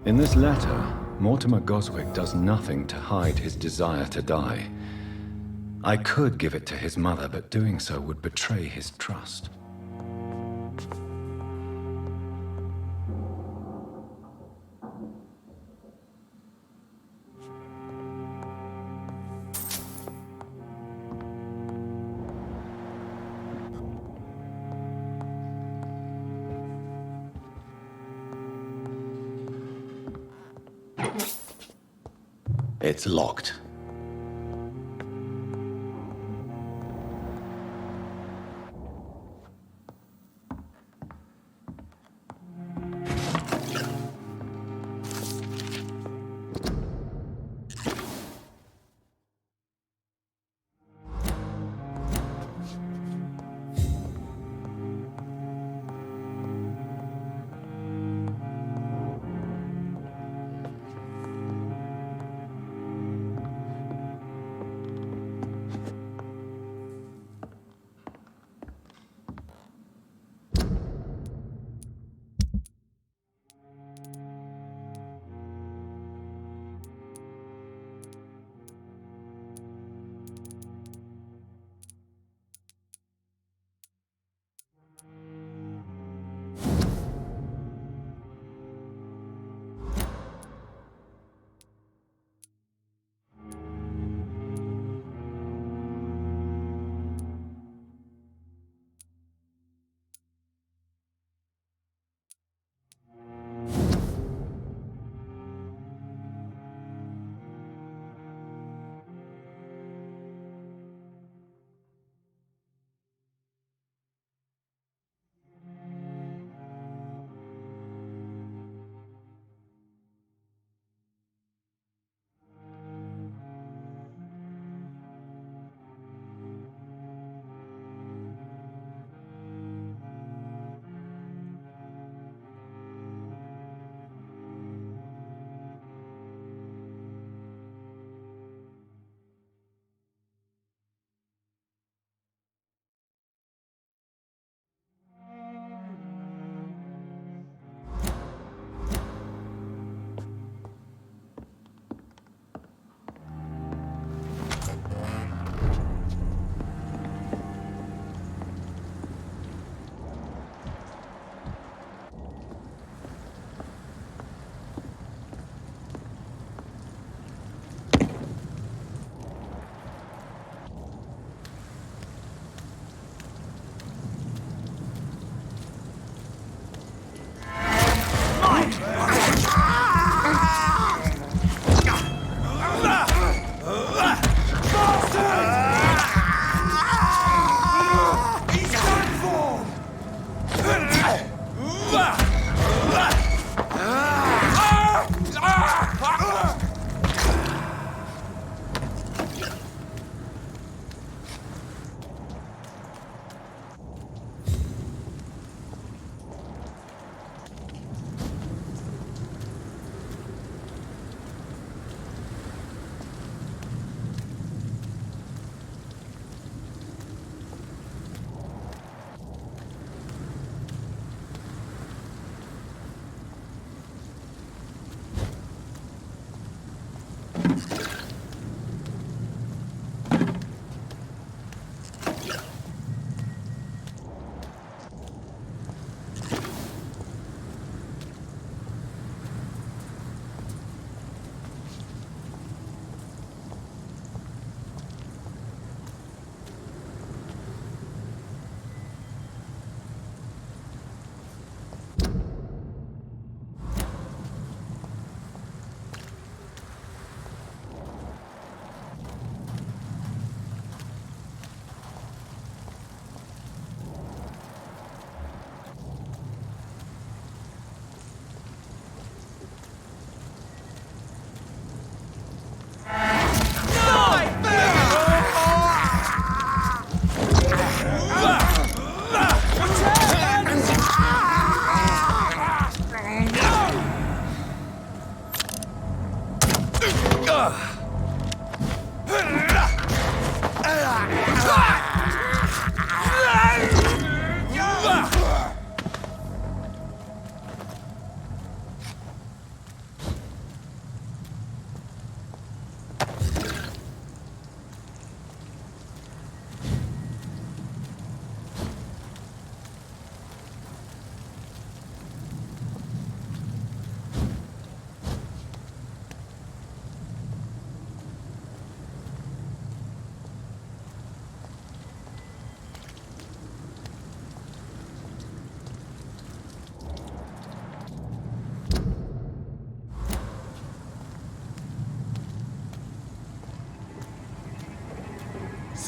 In this letter, Mortimer Goswick does nothing to hide his desire to die. I could give it to his mother, but doing so would betray his trust. It's locked.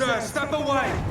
sir! Step away!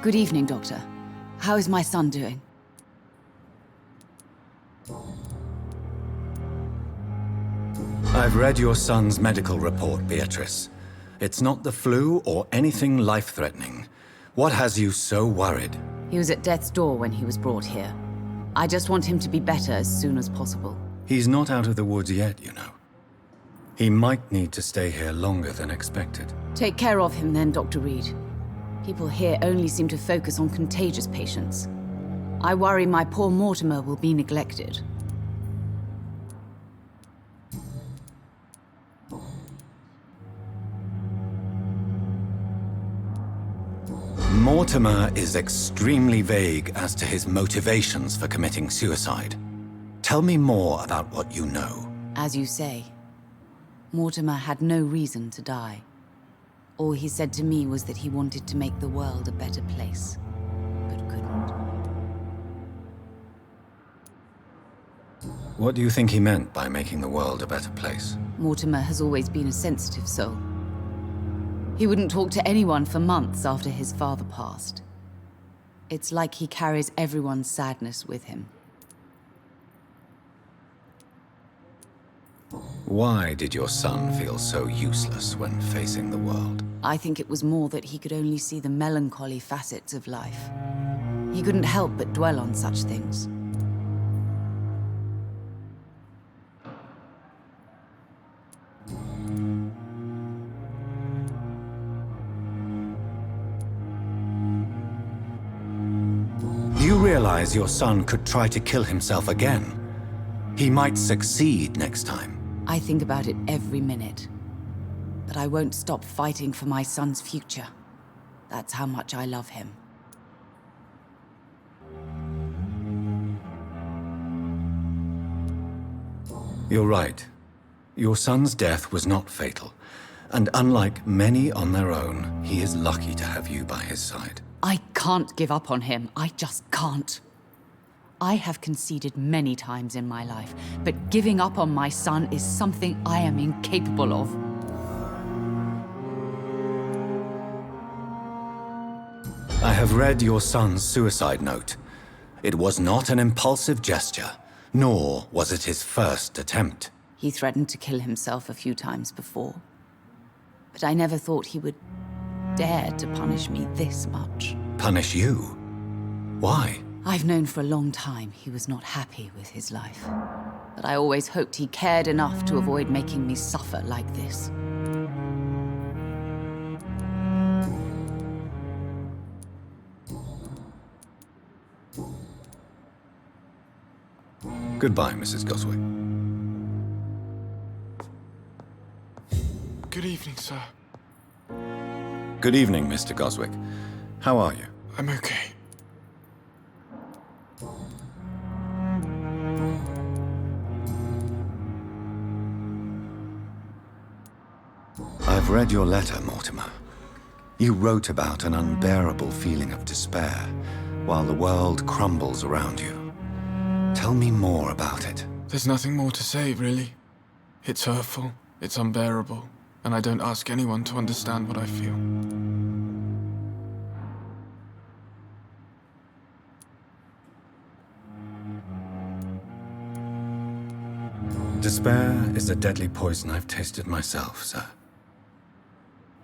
Good evening, Doctor. How is my son doing? I've read your son's medical report, Beatrice. It's not the flu or anything life-threatening. What has you so worried? He was at death's door when he was brought here. I just want him to be better as soon as possible. He's not out of the woods yet, you know. He might need to stay here longer than expected. Take care of him then, Dr. Reed. People here only seem to focus on contagious patients. I worry my poor Mortimer will be neglected. Mortimer is extremely vague as to his motivations for committing suicide. Tell me more about what you know. As you say, Mortimer had no reason to die. All he said to me was that he wanted to make the world a better place, but couldn't. What do you think he meant by making the world a better place? Mortimer has always been a sensitive soul. He wouldn't talk to anyone for months after his father passed. It's like he carries everyone's sadness with him. Why did your son feel so useless when facing the world? I think it was more that he could only see the melancholy facets of life. He couldn't help but dwell on such things. Do you realize your son could try to kill himself again? He might succeed next time. I think about it every minute. But I won't stop fighting for my son's future. That's how much I love him. You're right. Your son's death was not fatal. And unlike many on their own, he is lucky to have you by his side. I can't give up on him. I just can't. I have conceded many times in my life, but giving up on my son is something I am incapable of. I have read your son's suicide note. It was not an impulsive gesture, nor was it his first attempt. He threatened to kill himself a few times before. But I never thought he would dare to punish me this much. Punish you? Why? I've known for a long time he was not happy with his life. But I always hoped he cared enough to avoid making me suffer like this. Goodbye, Mrs. Goswick. Good evening, sir. Good evening, Mr. Goswick. How are you? I'm okay. I've read your letter, Mortimer. You wrote about an unbearable feeling of despair while the world crumbles around you. Tell me more about it. There's nothing more to say, really. It's hurtful, it's unbearable, and I don't ask anyone to understand what I feel. Despair is a deadly poison I've tasted myself, sir.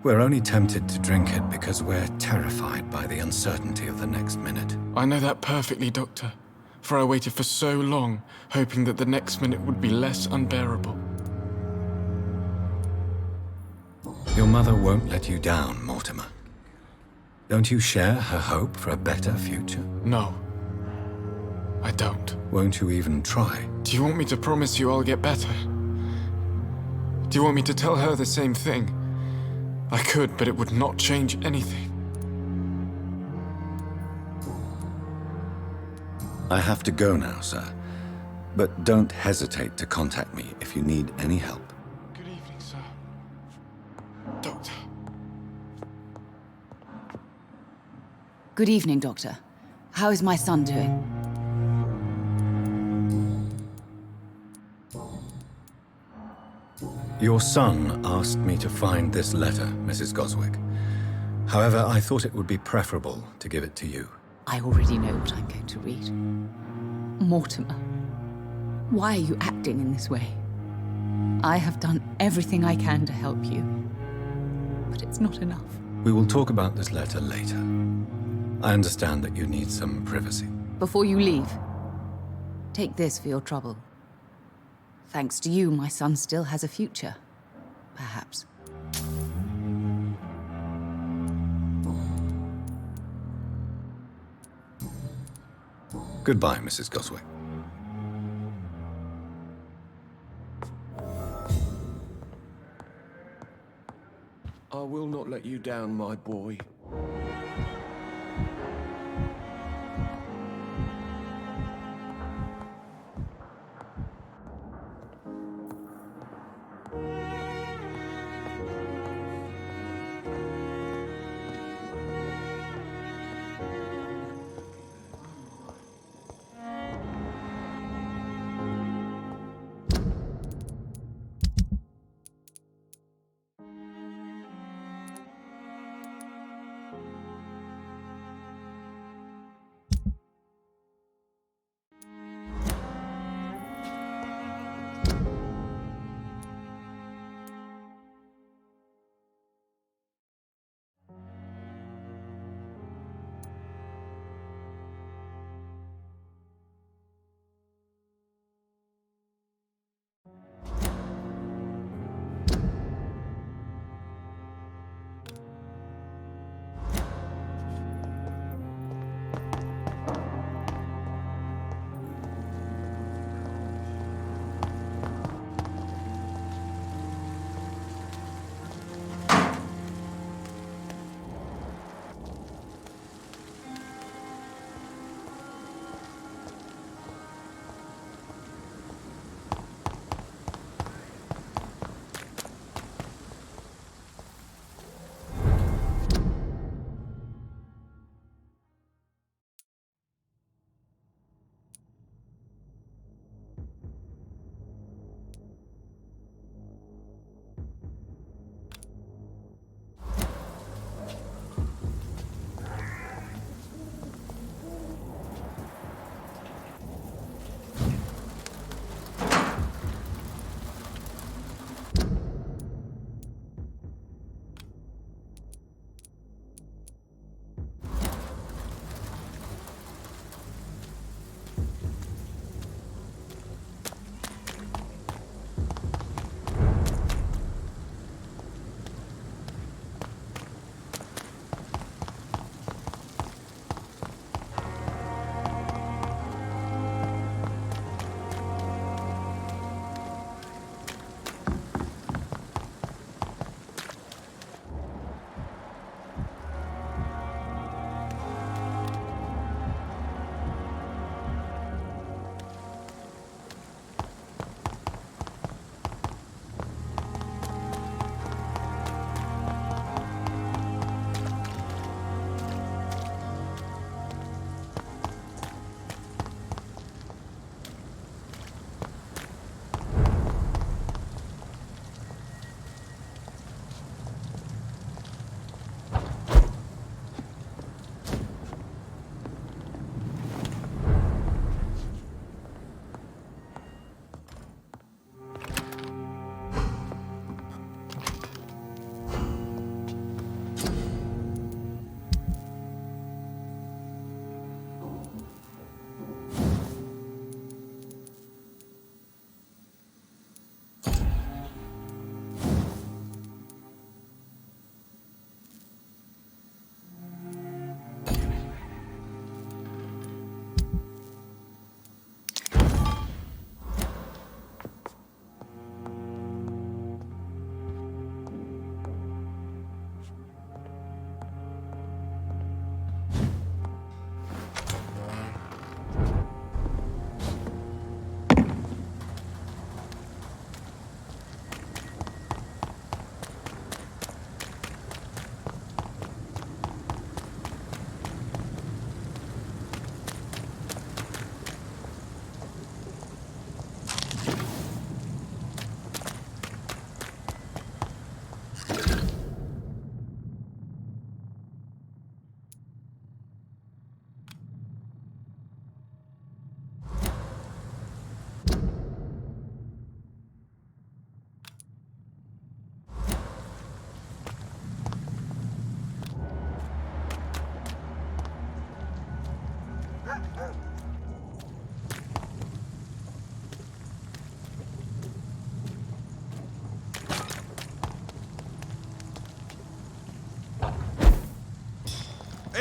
We're only tempted to drink it because we're terrified by the uncertainty of the next minute. I know that perfectly, Doctor. For I waited for so long, hoping that the next minute would be less unbearable. Your mother won't let you down, Mortimer. Don't you share her hope for a better future? No, I don't. Won't you even try? Do you want me to promise you I'll get better? Do you want me to tell her the same thing? I could, but it would not change anything. I have to go now, sir. But don't hesitate to contact me if you need any help. Good evening, sir. Doctor. Good evening, Doctor. How is my son doing? Your son asked me to find this letter, Mrs. Goswick. However, I thought it would be preferable to give it to you. I already know what I'm going to read. Mortimer, why are you acting in this way? I have done everything I can to help you, but it's not enough. We will talk about this letter later. I understand that you need some privacy. Before you leave, take this for your trouble. Thanks to you, my son still has a future. Perhaps. Goodbye, Mrs. Goswick. I will not let you down, my boy.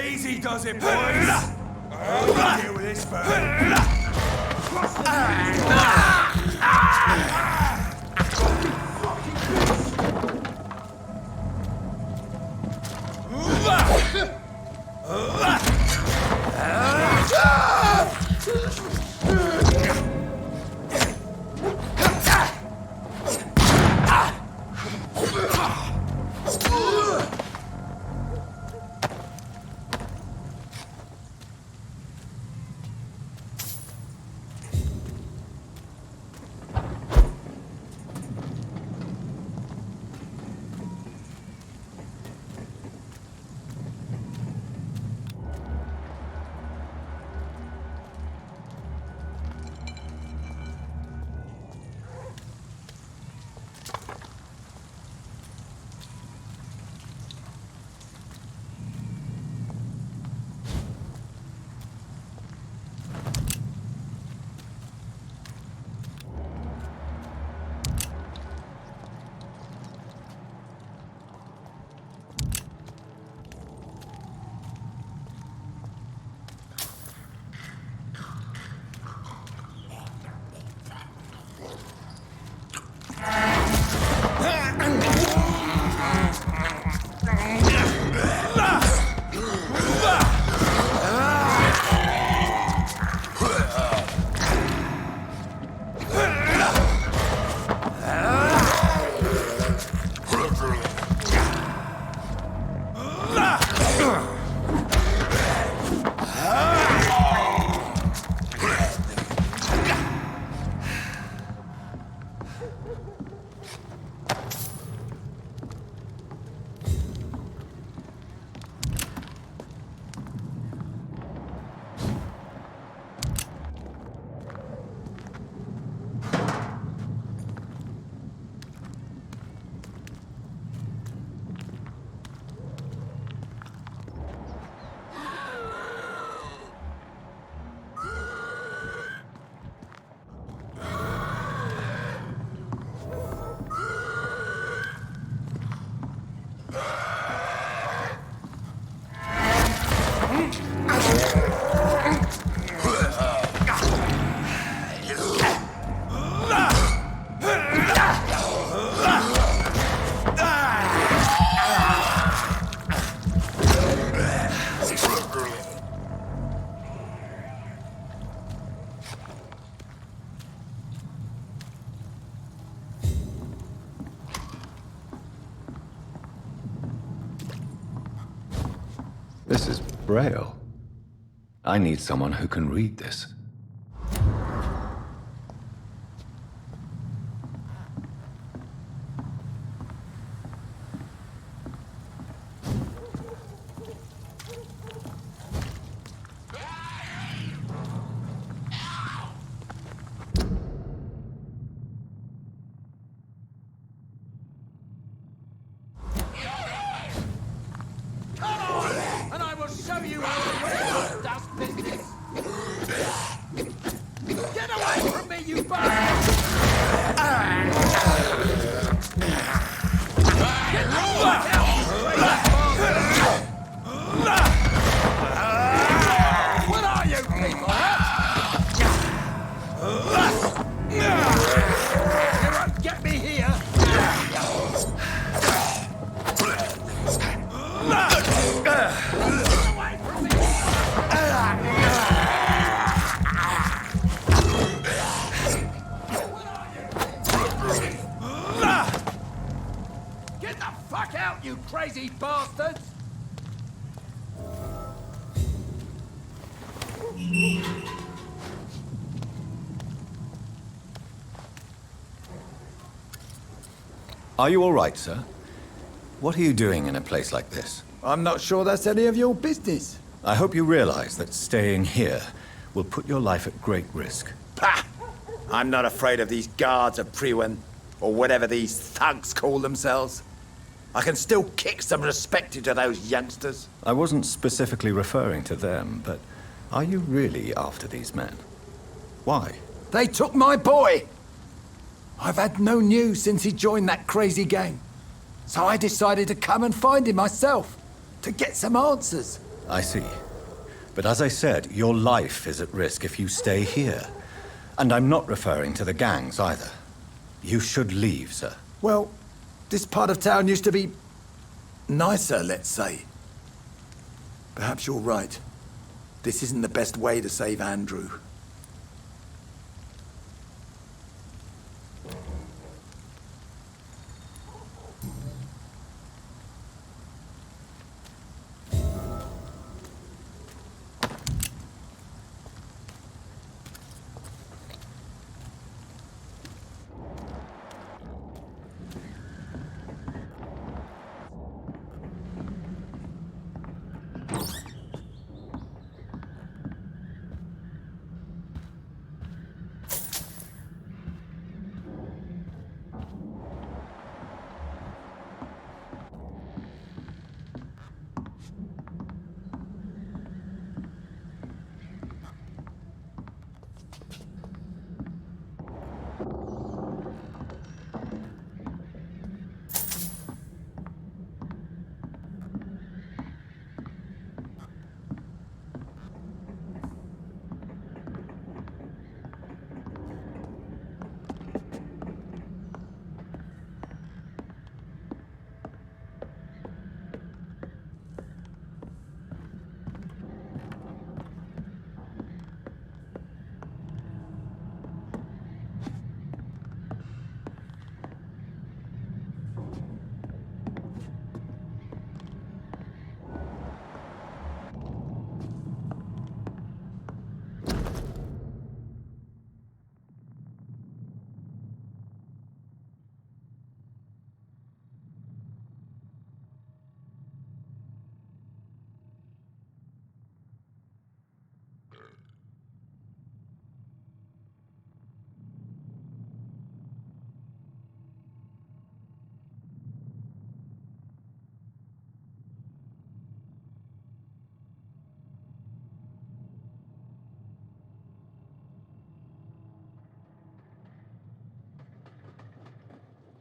Easy does it, boys! I'll deal with this first. This is Braille. I need someone who can read this. And I will show you how the does business. Get away from me, you bastard! Get the fuck out! What are you people, You won't get me here! Get the fuck out, you crazy bastards! Are you all right, sir? What are you doing in a place like this? I'm not sure that's any of your business. I hope you realize that staying here will put your life at great risk. Pah! I'm not afraid of these guards of Priwen, or whatever these thugs call themselves. I can still kick some respect into those youngsters. I wasn't specifically referring to them, but are you really after these men? Why? They took my boy! I've had no news since he joined that crazy gang. So I decided to come and find him myself, to get some answers. I see. But as I said, your life is at risk if you stay here. And I'm not referring to the gangs either. You should leave, sir. Well, this part of town used to be nicer, let's say. Perhaps you're right. This isn't the best way to save Andrew.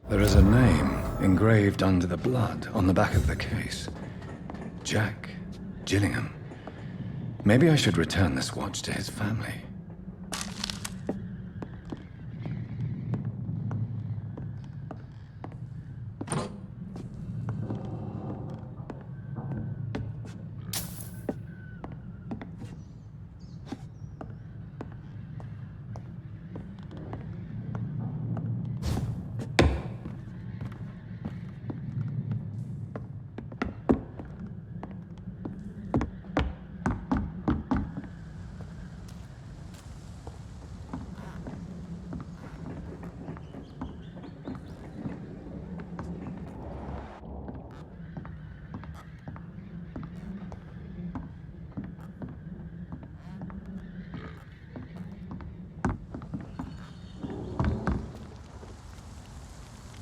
There is a name engraved under the blood on the back of the case. Jack Gillingham. Maybe I should return this watch to his family.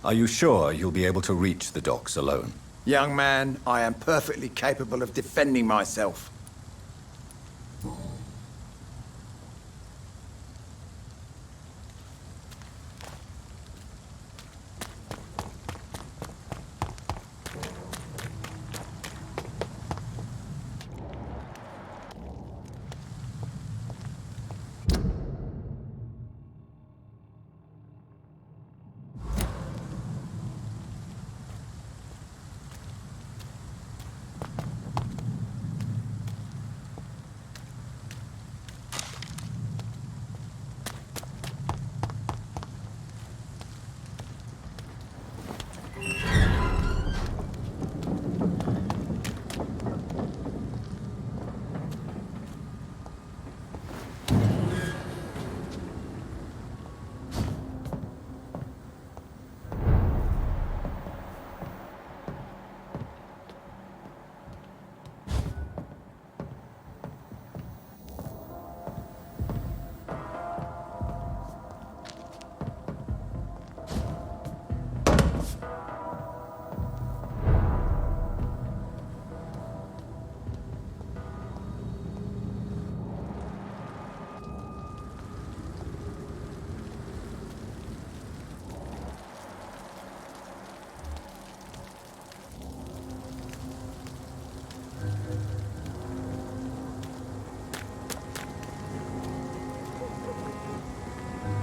Are you sure you'll be able to reach the docks alone? Young man, I am perfectly capable of defending myself.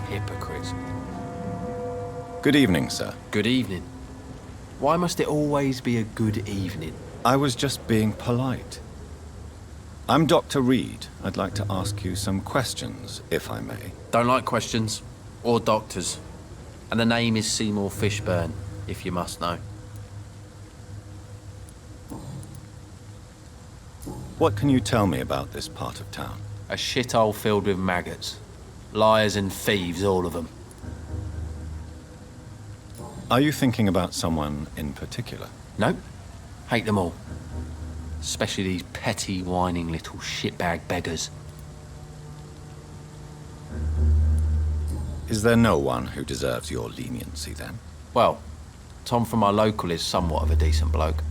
Hypocrites. Good evening, sir. Good evening. Why must it always be a good evening? I was just being polite. I'm Dr. Reed. I'd like to ask you some questions, if I may. Don't like questions. Or doctors. And the name is Seymour Fishburne, if you must know. What can you tell me about this part of town? A shithole filled with maggots. Liars and thieves, all of them. Are you thinking about someone in particular? Nope. Hate them all. Especially these petty, whining little shitbag beggars. Is there no one who deserves your leniency, then? Well, Tom from our local is somewhat of a decent bloke.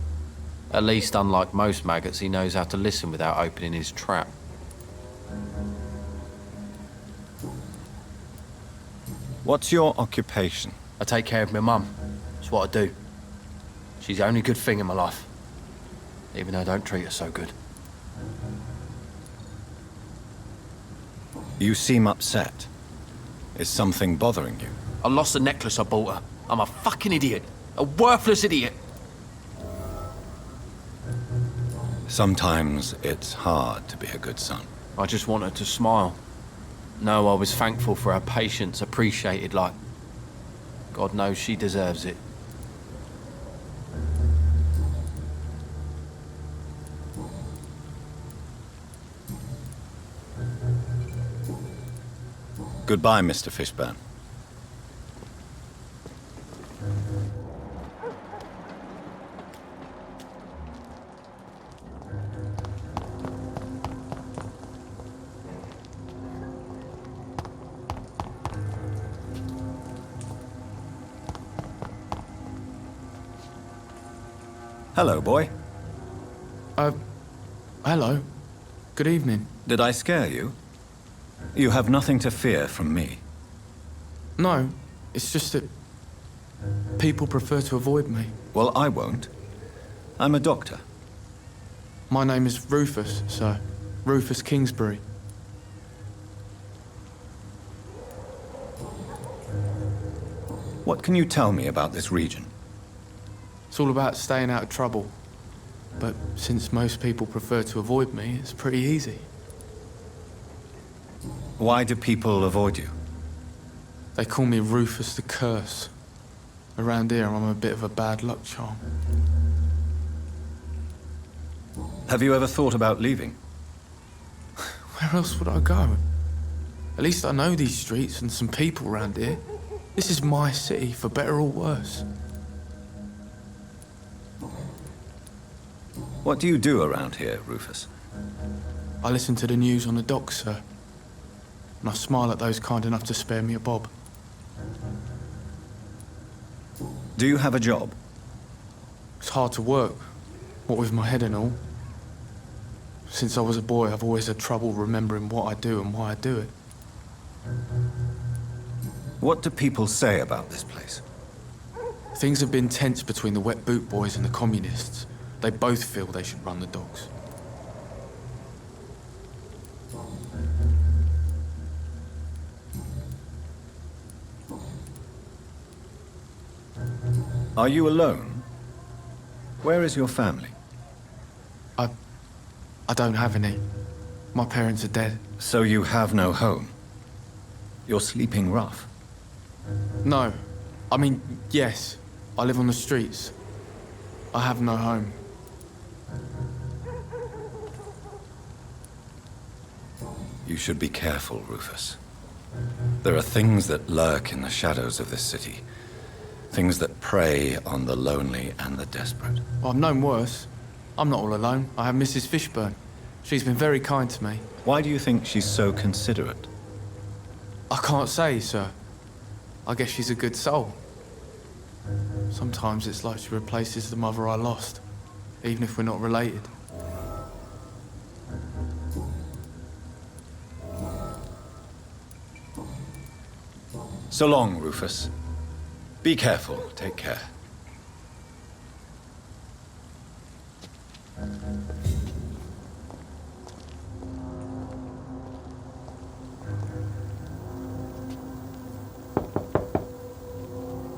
At least, unlike most maggots, he knows how to listen without opening his trap. What's your occupation? I take care of my mum. That's what I do. She's the only good thing in my life. Even though I don't treat her so good. You seem upset. Is something bothering you? I lost the necklace I bought her. I'm a fucking idiot. A worthless idiot. Sometimes it's hard to be a good son. I just want her to smile. No, I was thankful for her patience, appreciated like... God knows she deserves it. Goodbye, Mr. Fishburne. Hello, boy. Hello. Good evening. Did I scare you? You have nothing to fear from me. No, it's just that people prefer to avoid me. Well, I won't. I'm a doctor. My name is Rufus, sir. Rufus Kingsbury. What can you tell me about this region? It's all about staying out of trouble. But since most people prefer to avoid me, it's pretty easy. Why do people avoid you? They call me Rufus the Curse. Around here, I'm a bit of a bad luck charm. Have you ever thought about leaving? Where else would I go? At least I know these streets and some people around here. This is my city, for better or worse. What do you do around here, Rufus? I listen to the news on the docks, sir. And I smile at those kind enough to spare me a bob. Do you have a job? It's hard to work, what with my head and all. Since I was a boy, I've always had trouble remembering what I do and why I do it. What do people say about this place? Things have been tense between the wet boot boys and the communists. They both feel they should run the dogs. Are you alone? Where is your family? I don't have any. My parents are dead. So you have no home? You're sleeping rough. No. I mean, yes. I live on the streets. I have no home. You should be careful, Rufus. There are things that lurk in the shadows of this city. Things that prey on the lonely and the desperate. Well, I've known worse. I'm not all alone. I have Mrs. Fishburne. She's been very kind to me. Why do you think she's so considerate? I can't say, sir. I guess she's a good soul. Sometimes it's like she replaces the mother I lost, even if we're not related. So long, Rufus. Be careful. Take care.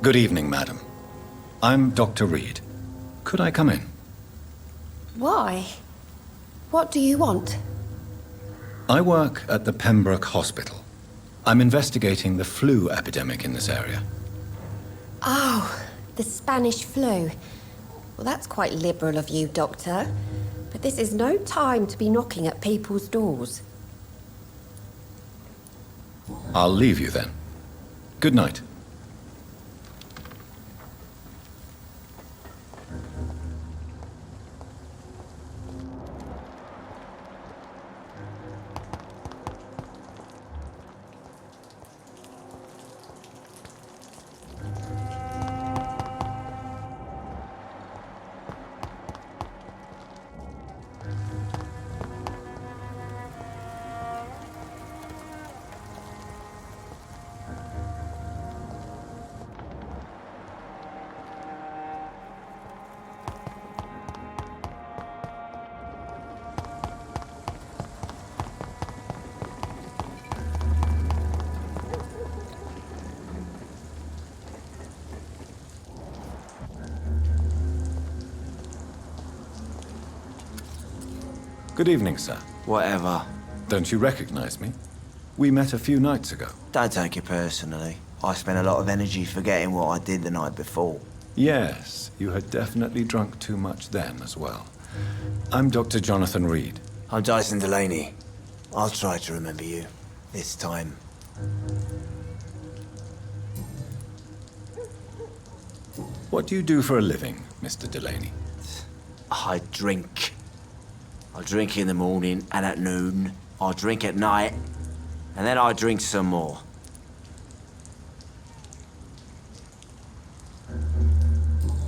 Good evening, madam. I'm Dr. Reed. Could I come in? Why? What do you want? I work at the Pembroke Hospital. I'm investigating the flu epidemic in this area. Oh, the Spanish flu. Well, that's quite liberal of you, Doctor. But this is no time to be knocking at people's doors. I'll leave you then. Good night. Good evening, sir. Whatever. Don't you recognize me? We met a few nights ago. Don't take it personally. I spent a lot of energy forgetting what I did the night before. Yes, you had definitely drunk too much then as well. I'm Dr. Jonathan Reed. I'm Dyson Delaney. I'll try to remember you. This time. What do you do for a living, Mr. Delaney? I drink. I drink in the morning and at noon. I drink at night. And then I drink some more.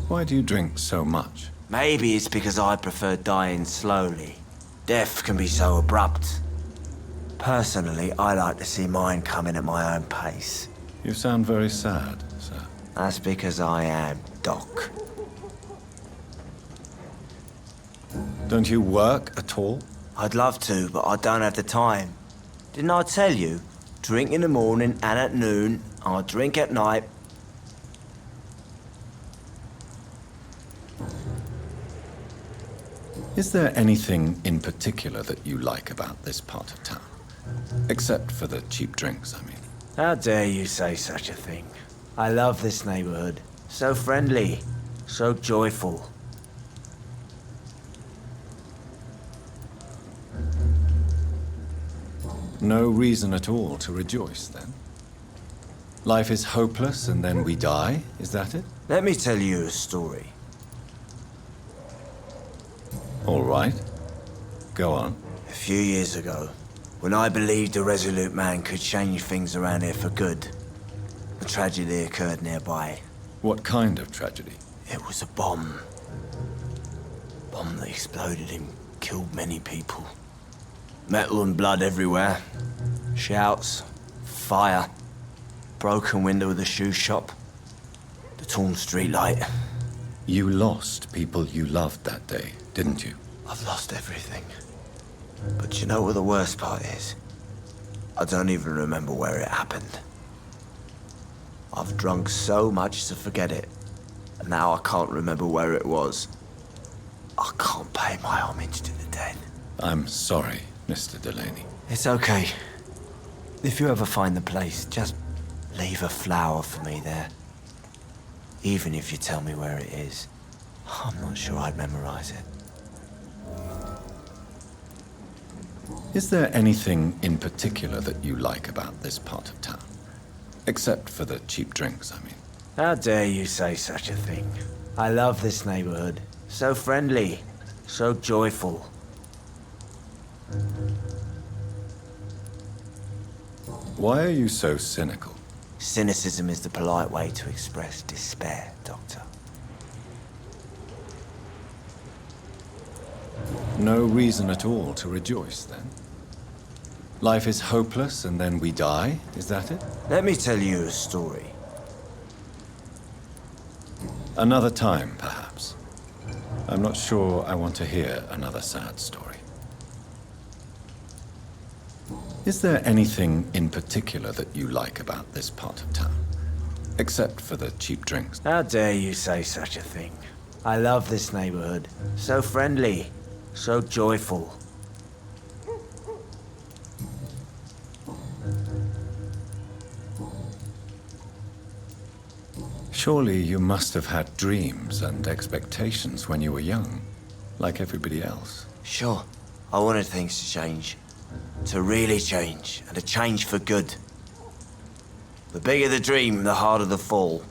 Why do you drink so much? Maybe it's because I prefer dying slowly. Death can be so abrupt. Personally, I like to see mine coming at my own pace. You sound very sad, sir. That's because I am, Doc. Don't you work at all? I'd love to, but I don't have the time. Didn't I tell you? Drink in the morning and at noon. I drink at night. Is there anything in particular that you like about this part of town? Except for the cheap drinks, I mean. How dare you say such a thing? I love this neighborhood. So friendly. So joyful. No reason at all to rejoice, then? Life is hopeless and then we die, is that it? Let me tell you a story. All right. Go on. A few years ago, when I believed a resolute man could change things around here for good, a tragedy occurred nearby. What kind of tragedy? It was a bomb. Bomb that exploded and killed many people. Metal and blood everywhere. Shouts, fire, broken window of the shoe shop, the torn streetlight. You lost people you loved that day, didn't you? I've lost everything. But you know what the worst part is? I don't even remember where it happened. I've drunk so much to forget it, and now I can't remember where it was. I can't pay my homage to the dead. I'm sorry, Mr. Delaney. It's okay. If you ever find the place, just leave a flower for me there. Even if you tell me where it is, I'm not sure I'd memorize it. Is there anything in particular that you like about this part of town? Except for the cheap drinks, I mean. How dare you say such a thing? I love this neighborhood. So friendly, so joyful. Why are you so cynical? Cynicism is the polite way to express despair, Doctor. No reason at all to rejoice, then? Life is hopeless and then we die, is that it? Let me tell you a story. Another time, perhaps. I'm not sure I want to hear another sad story. Is there anything in particular that you like about this part of town? Except for the cheap drinks. How dare you say such a thing? I love this neighborhood. So friendly, so joyful. Surely you must have had dreams and expectations when you were young, like everybody else. Sure, I wanted things to change. To really change, and to change for good. The bigger the dream, the harder the fall.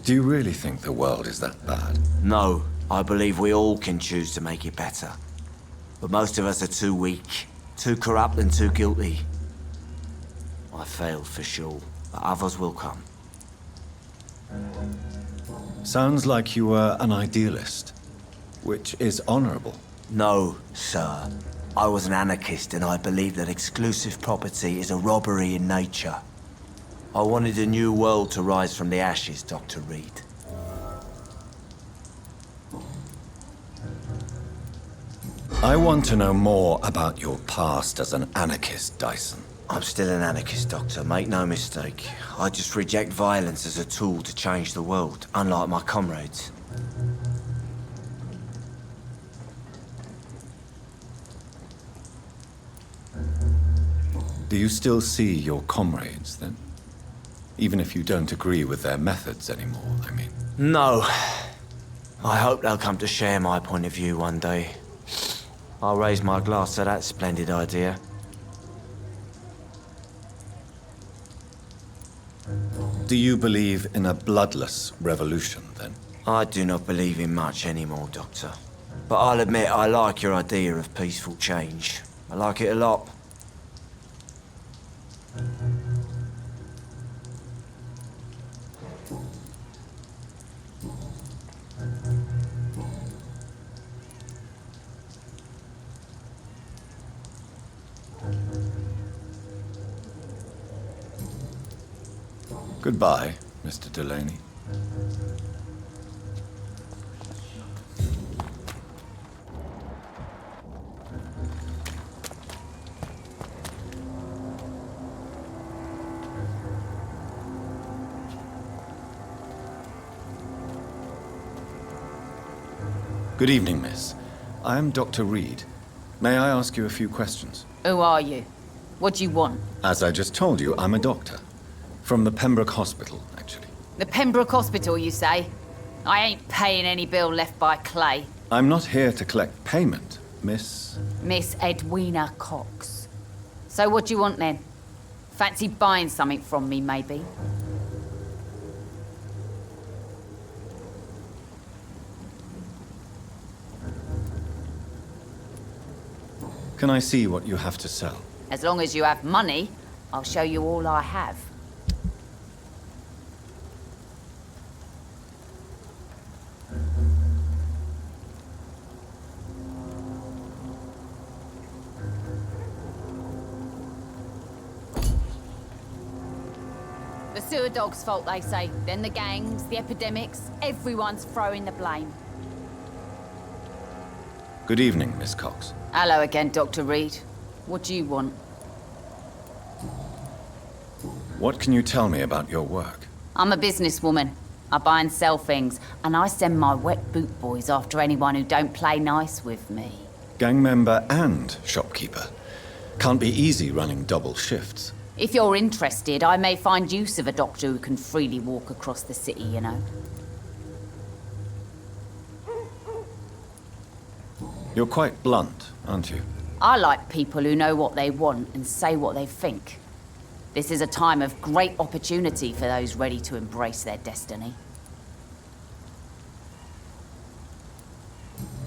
Do you really think the world is that bad? No, I believe we all can choose to make it better. But most of us are too weak, too corrupt and too guilty. I failed for sure, but others will come. Sounds like you were an idealist, which is honorable. No, sir. I was an anarchist and I believed that exclusive property is a robbery in nature. I wanted a new world to rise from the ashes, Dr. Reed. I want to know more about your past as an anarchist, Dyson. I'm still an anarchist, Doctor, make no mistake. I just reject violence as a tool to change the world, unlike my comrades. Do you still see your comrades, then? Even if you don't agree with their methods anymore, I mean. No. I hope they'll come to share my point of view one day. I'll raise my glass to that splendid idea. Do you believe in a bloodless revolution, then? I do not believe in much anymore, Doctor. But I'll admit I like your idea of peaceful change. I like it a lot. Goodbye, Mr. Delaney. Good evening, miss. I am Dr. Reed. May I ask you a few questions? Who are you? What do you want? As I just told you, I'm a doctor. From the Pembroke Hospital, actually. The Pembroke Hospital, you say? I ain't paying any bill left by Clay. I'm not here to collect payment, miss. Miss Edwina Cox. So what do you want then? Fancy buying something from me, maybe? Can I see what you have to sell? As long as you have money, I'll show you all I have. The sewer dog's fault, they say. Then the gangs, the epidemics, everyone's throwing the blame. Good evening, Miss Cox. Hello again, Dr. Reed. What do you want? What can you tell me about your work? I'm a businesswoman. I buy and sell things, and I send my wet boot boys after anyone who don't play nice with me. Gang member and shopkeeper. Can't be easy running double shifts. If you're interested, I may find use of a doctor who can freely walk across the city, you know. You're quite blunt, aren't you? I like people who know what they want and say what they think. This is a time of great opportunity for those ready to embrace their destiny.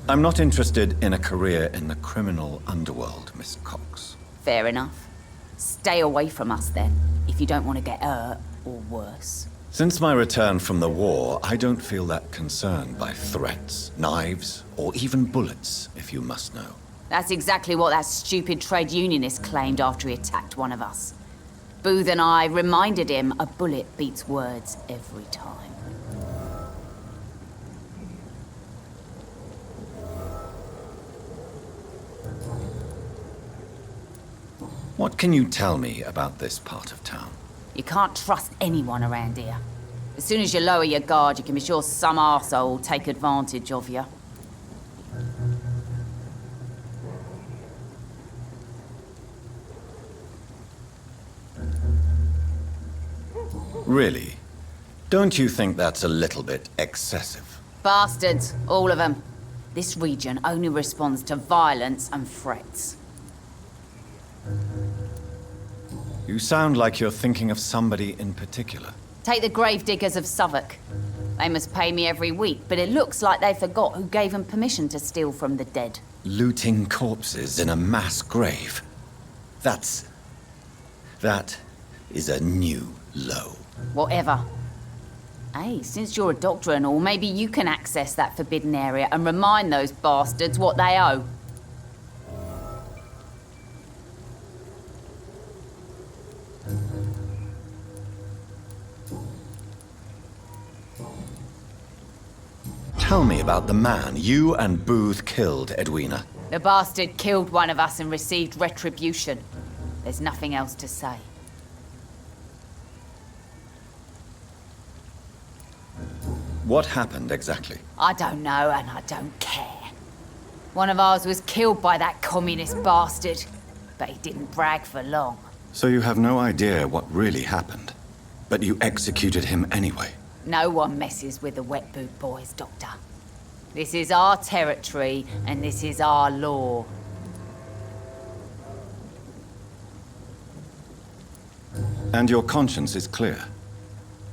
I'm not interested in a career in the criminal underworld, Miss Cox. Fair enough. Stay away from us then, if you don't want to get hurt or worse. Since my return from the war, I don't feel that concerned by threats, knives, or even bullets, if you must know. That's exactly what that stupid trade unionist claimed after he attacked one of us. Booth and I reminded him a bullet beats words every time. What can you tell me about this part of town? You can't trust anyone around here. As soon as you lower your guard, you can be sure some arsehole will take advantage of you. Really? Don't you think that's a little bit excessive? Bastards, all of them. This region only responds to violence and threats. You sound like you're thinking of somebody in particular. Take the gravediggers of Southwark. They must pay me every week, but it looks like they forgot who gave them permission to steal from the dead. Looting corpses in a mass grave. That is a new low. Whatever. Hey, since you're a doctor and all, maybe you can access that forbidden area and remind those bastards what they owe. Tell me about the man you and Booth killed, Edwina. The bastard killed one of us and received retribution. There's nothing else to say. What happened exactly? I don't know and I don't care. One of ours was killed by that communist bastard, but he didn't brag for long. So you have no idea what really happened, but you executed him anyway. No one messes with the wet boot boys, Doctor. This is our territory and this is our law. And your conscience is clear.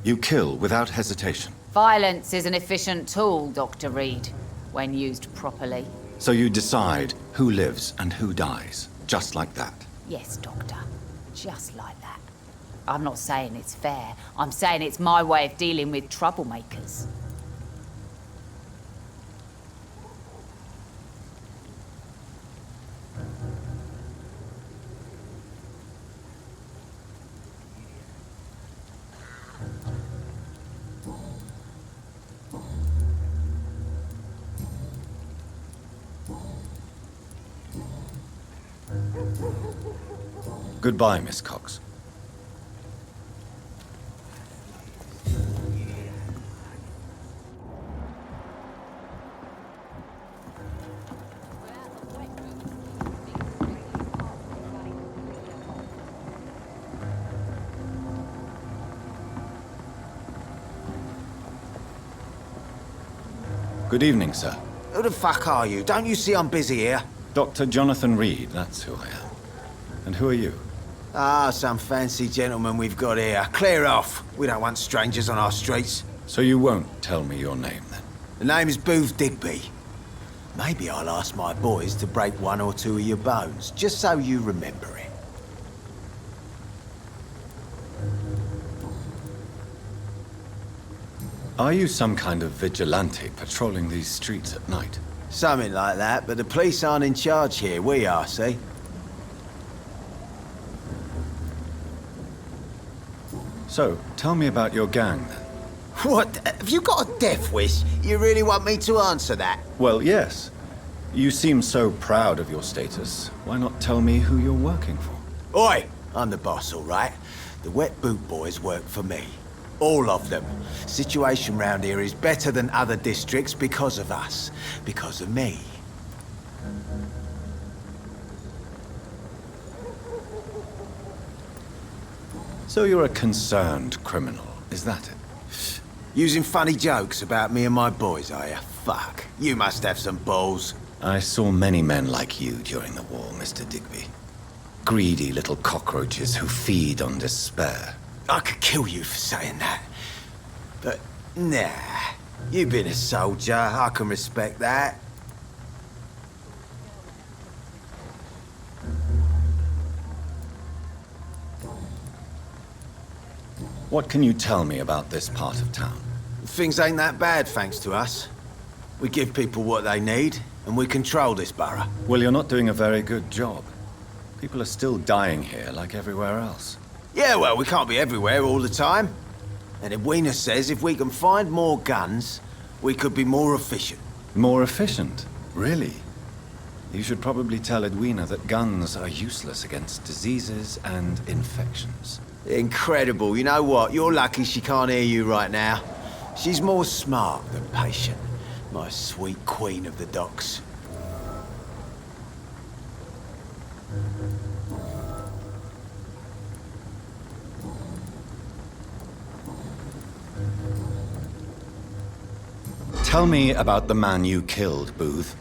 You kill without hesitation. Violence is an efficient tool, Dr. Reed, when used properly. So you decide who lives and who dies, just like that. Yes, Doctor. Just like that. I'm not saying it's fair. I'm saying it's my way of dealing with troublemakers. Goodbye, Miss Cox. Good evening, sir. Who the fuck are you? Don't you see I'm busy here? Dr. Jonathan Reed, that's who I am. And who are you? Ah, some fancy gentleman we've got here. Clear off. We don't want strangers on our streets. So you won't tell me your name, then? The name is Booth Digby. Maybe I'll ask my boys to break one or two of your bones, just so you remember it. Are you some kind of vigilante patrolling these streets at night? Something like that, but the police aren't in charge here. We are, see? So, tell me about your gang, then. What? Have you got a death wish? You really want me to answer that? Well, yes. You seem so proud of your status. Why not tell me who you're working for? Oi! I'm the boss, all right? The Wet Boot Boys work for me. All of them. Situation round here is better than other districts because of us. Because of me. So you're a concerned criminal, is that it? Using funny jokes about me and my boys, are you? Fuck. You must have some balls. I saw many men like you during the war, Mr. Digby. Greedy little cockroaches who feed on despair. I could kill you for saying that. But, nah. You've been a soldier, I can respect that. What can you tell me about this part of town? Things ain't that bad, thanks to us. We give people what they need, and we control this borough. Well, you're not doing a very good job. People are still dying here like everywhere else. Yeah, well, we can't be everywhere all the time. And Edwina says if we can find more guns, we could be more efficient. More efficient? Really? You should probably tell Edwina that guns are useless against diseases and infections. Incredible. You know what? You're lucky she can't hear you right now. She's more smart than patient. My sweet queen of the docks. Tell me about the man you killed, Booth.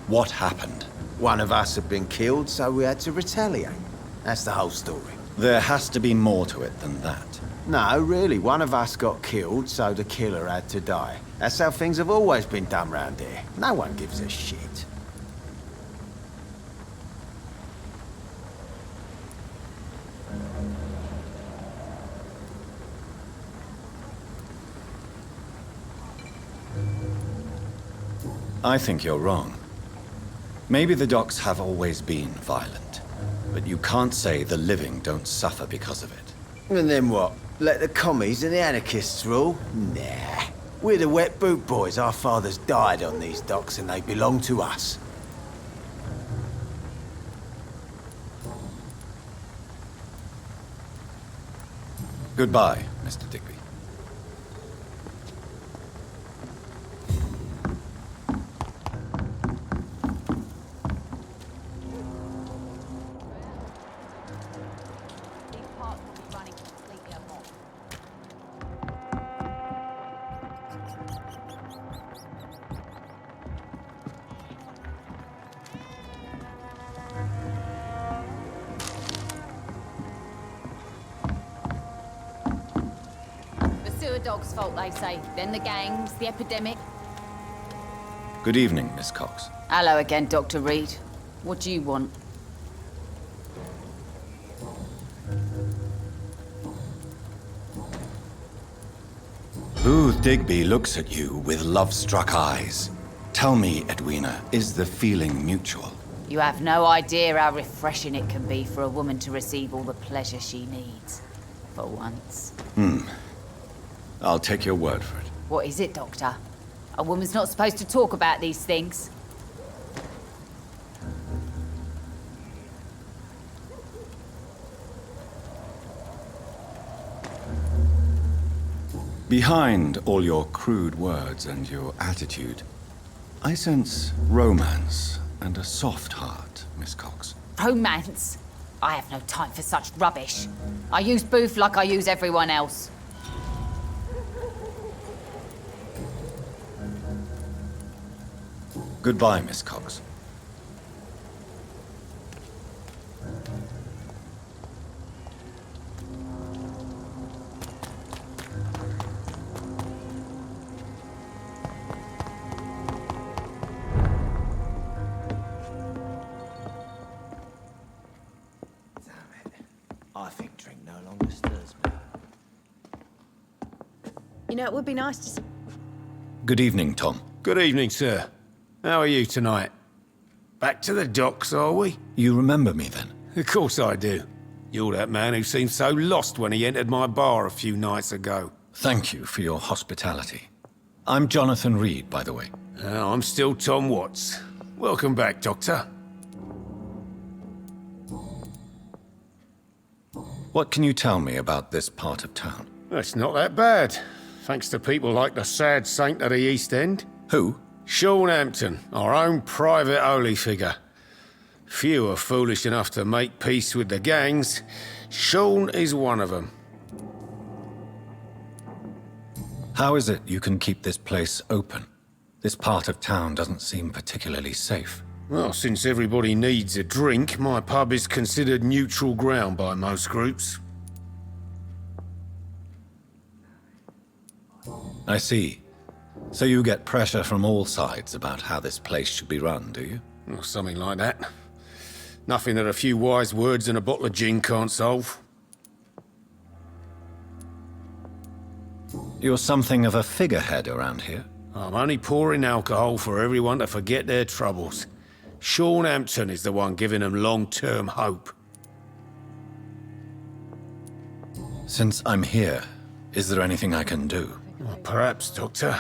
What happened? One of us had been killed, so we had to retaliate. That's the whole story. There has to be more to it than that. No, really. One of us got killed, so the killer had to die. That's how things have always been done round here. No one gives a shit. I think you're wrong. Maybe the docks have always been violent, but you can't say the living don't suffer because of it. And then what? Let the commies and the anarchists rule? Nah. We're the Wet Boot Boys. Our fathers died on these docks and they belong to us. Goodbye, Mr. Digby. Dog's fault, they say. Then the gangs, the epidemic. Good evening, Miss Cox. Hello again, Dr. Reed. What do you want? Booth Digby looks at you with love-struck eyes. Tell me, Edwina, is the feeling mutual? You have no idea how refreshing it can be for a woman to receive all the pleasure she needs. For once. I'll take your word for it. What is it, Doctor? A woman's not supposed to talk about these things. Behind all your crude words and your attitude, I sense romance and a soft heart, Miss Cox. Romance? I have no time for such rubbish. I use Booth like I use everyone else. Goodbye, Miss Cox. I think drink no longer stirs me. You know, it would be nice to... Good evening, Tom. Good evening, sir. How are you tonight? Back to the docks, are we? You remember me then? Of course I do. You're that man who seemed so lost when he entered my bar a few nights ago. Thank you for your hospitality. I'm Jonathan Reed, by the way. I'm still Tom Watts. Welcome back, Doctor. What can you tell me about this part of town? It's not that bad, thanks to people like the sad saint of the East End. Who? Sean Hampton, our own private holy figure. Few are foolish enough to make peace with the gangs. Sean is one of them. How is it you can keep this place open? This part of town doesn't seem particularly safe. Well, since everybody needs a drink, my pub is considered neutral ground by most groups. I see. So you get pressure from all sides about how this place should be run, do you? Or something like that. Nothing that a few wise words and a bottle of gin can't solve. You're something of a figurehead around here. I'm only pouring alcohol for everyone to forget their troubles. Sean Hampton is the one giving them long-term hope. Since I'm here, is there anything I can do? Well, perhaps, Doctor.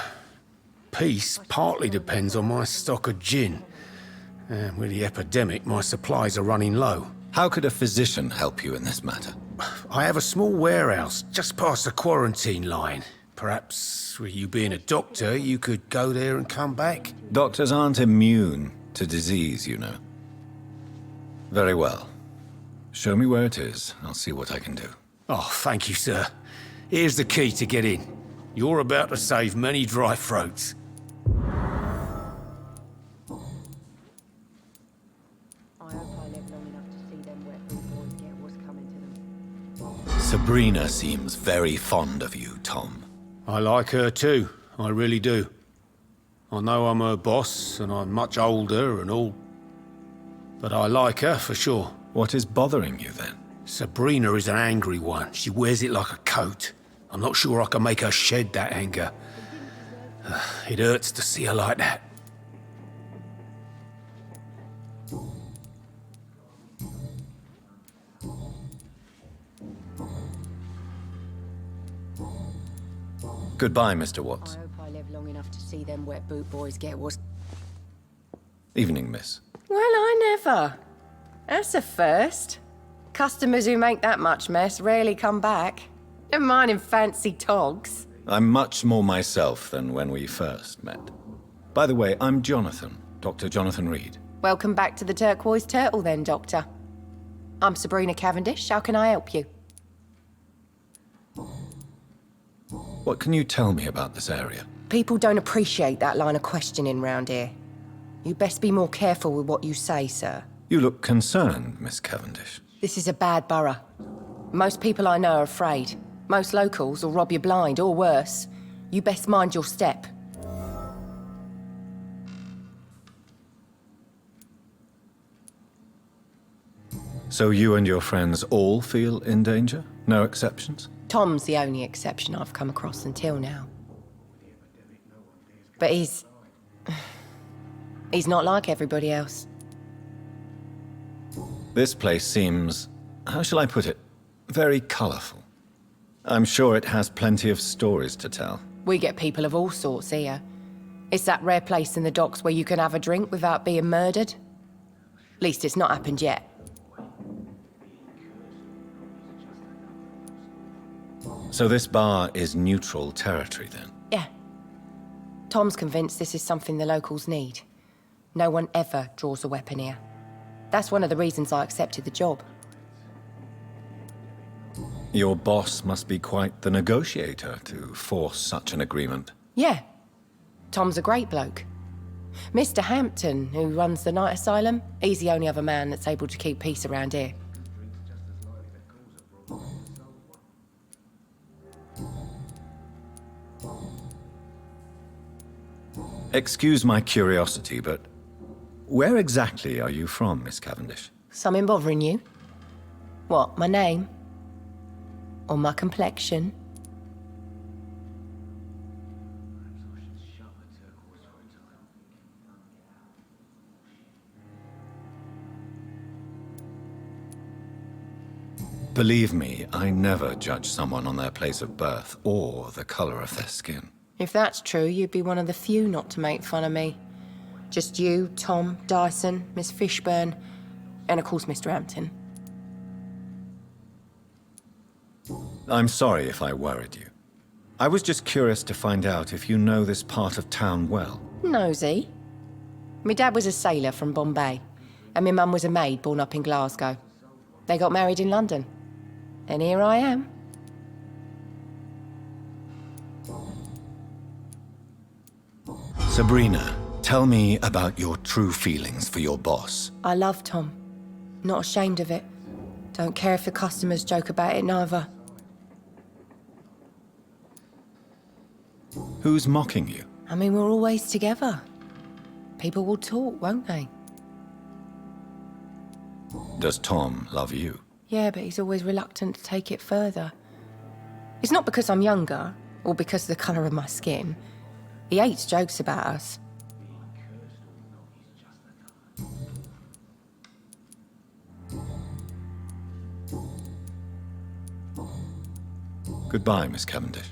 Peace partly depends on my stock of gin. And with the epidemic, my supplies are running low. How could a physician help you in this matter? I have a small warehouse just past the quarantine line. Perhaps, with you being a doctor, you could go there and come back? Doctors aren't immune to disease, you know. Very well. Show me where it is. I'll see what I can do. Oh, thank you, sir. Here's the key to get in. You're about to save many dry throats. Sabrina seems very fond of you, Tom. I like her too, I really do. I know I'm her boss, and I'm much older and all, but I like her for sure. What is bothering you then? Sabrina is an angry one. She wears it like a coat. I'm not sure I can make her shed that anger. It hurts to see her like that. Goodbye, Mr. Watts. I hope I live long enough to see them wet boot boys get what's... Evening, miss. Well, I never. That's a first. Customers who make that much mess rarely come back. Never mind in fancy togs. I'm much more myself than when we first met. By the way, I'm Jonathan, Dr. Jonathan Reed. Welcome back to the Turquoise Turtle then, Doctor. I'm Sabrina Cavendish. How can I help you? What can you tell me about this area? People don't appreciate that line of questioning round here. You best be more careful with what you say, sir. You look concerned, Miss Cavendish. This is a bad borough. Most people I know are afraid. Most locals will rob you blind, or worse. You best mind your step. So you and your friends all feel in danger? No exceptions? Tom's the only exception I've come across until now. But he's not like everybody else. This place seems, how shall I put it, very colourful. I'm sure it has plenty of stories to tell. We get people of all sorts here. It's that rare place in the docks where you can have a drink without being murdered. At least it's not happened yet. So this bar is neutral territory, then? Yeah. Tom's convinced this is something the locals need. No one ever draws a weapon here. That's one of the reasons I accepted the job. Your boss must be quite the negotiator to force such an agreement. Yeah. Tom's a great bloke. Mr. Hampton, who runs the night asylum, he's the only other man that's able to keep peace around here. Excuse my curiosity, but where exactly are you from, Miss Cavendish? Something bothering you? What, my name? Or my complexion? Believe me, I never judge someone on their place of birth or the color of their skin. If that's true, you'd be one of the few not to make fun of me. Just you, Tom, Dyson, Miss Fishburne, and of course Mr. Hampton. I'm sorry if I worried you. I was just curious to find out if you know this part of town well. Nosy. My dad was a sailor from Bombay, and my mum was a maid born up in Glasgow. They got married in London. And here I am. Sabrina, tell me about your true feelings for your boss. I love Tom. Not ashamed of it. Don't care if the customers joke about it neither. Who's mocking you? I mean, we're always together. People will talk, won't they? Does Tom love you? Yeah, but he's always reluctant to take it further. It's not because I'm younger, or because of the colour of my skin. He hates jokes about us. Goodbye, Miss Cavendish.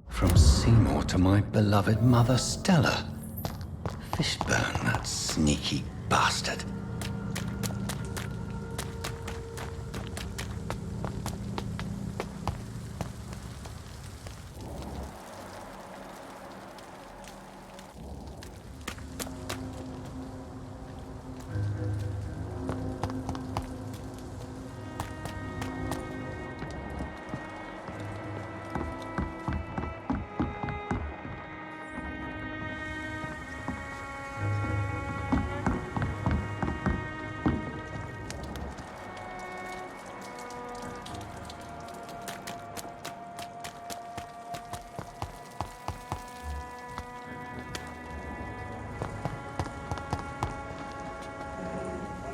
From Seymour to my beloved mother, Stella. Fishburne, that sneaky bastard.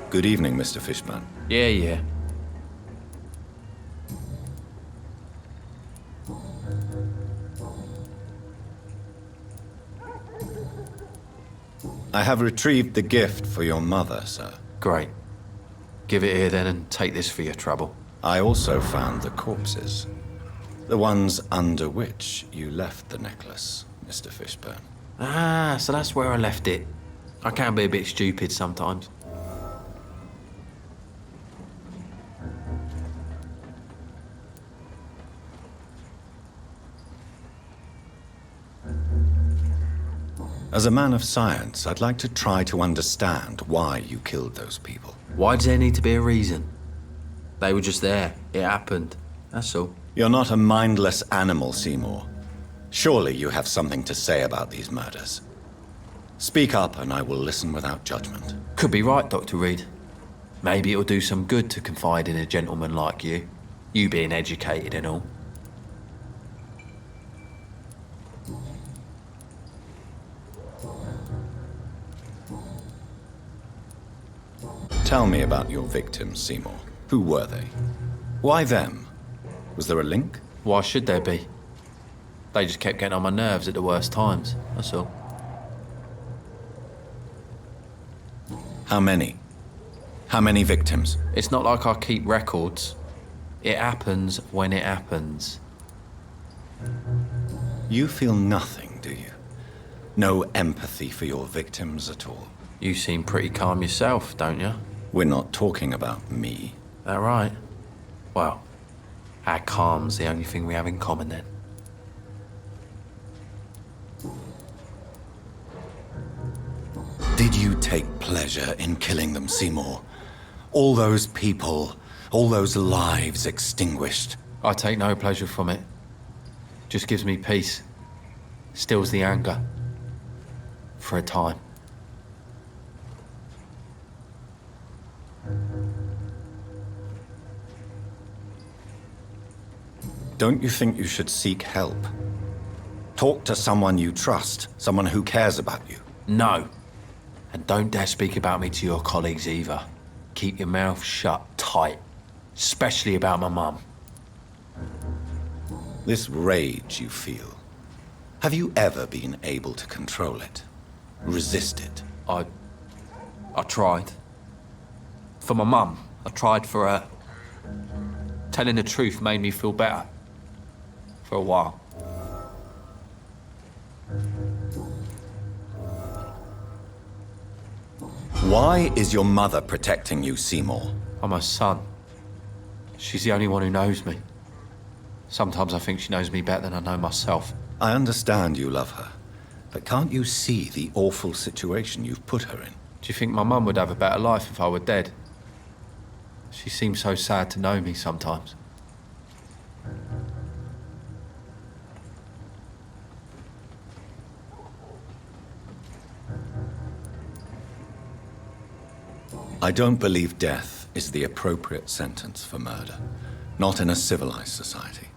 Good evening, Mr. Fishburne. Yeah. I have retrieved the gift for your mother, sir. Great. Give it here then and take this for your trouble. I also found the corpses. The ones under which you left the necklace, Mr. Fishburne. Ah, so that's where I left it. I can be a bit stupid sometimes. As a man of science, I'd like to try to understand why you killed those people. Why does there need to be a reason? They were just there. It happened. That's all. You're not a mindless animal, Seymour. Surely you have something to say about these murders. Speak up and I will listen without judgment. Could be right, Dr. Reed. Maybe it'll do some good to confide in a gentleman like you. You being educated and all. Tell me about your victims, Seymour. Who were they? Why them? Was there a link? Why should there be? They just kept getting on my nerves at the worst times, that's all. How many? How many victims? It's not like I keep records. It happens when it happens. You feel nothing, do you? No empathy for your victims at all? You seem pretty calm yourself, don't you? We're not talking about me. That right? Well, our calm's the only thing we have in common then. Did you take pleasure in killing them, Seymour? All those people, all those lives extinguished. I take no pleasure from it. Just gives me peace. Stills the anger. For a time. Don't you think you should seek help? Talk to someone you trust, someone who cares about you. No. And don't dare speak about me to your colleagues either. Keep your mouth shut tight. Especially about my mum. This rage you feel, have you ever been able to control it? Resist it? I tried. For my mum. I tried for her. Telling the truth made me feel better. For a while. Why is your mother protecting you, Seymour? I'm her son. She's the only one who knows me. Sometimes I think she knows me better than I know myself. I understand you love her, but can't you see the awful situation you've put her in? Do you think my mum would have a better life if I were dead? She seems so sad to know me sometimes. I don't believe death is the appropriate sentence for murder. Not in a civilized society.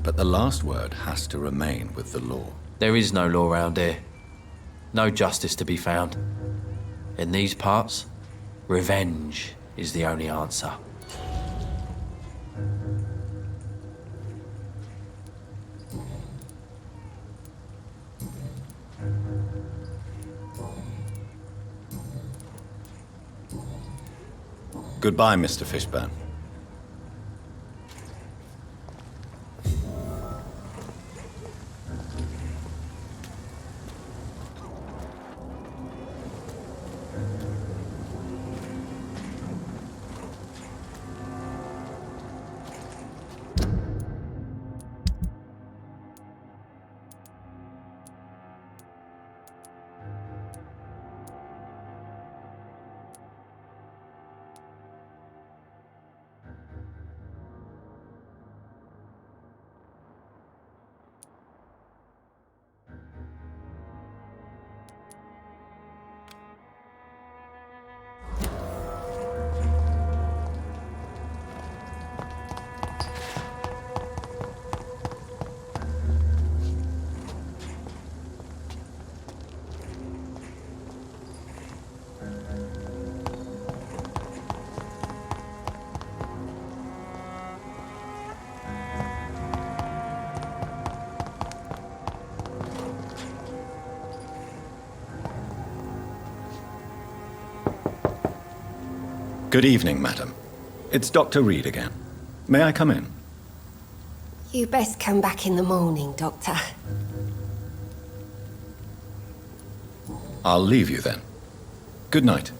But the last word has to remain with the law. There is no law around here. No justice to be found. In these parts, revenge is the only answer. Goodbye, Mr. Fishburne. Good evening, madam. It's Dr. Reed again. May I come in? You best come back in the morning, Doctor. I'll leave you then. Good night.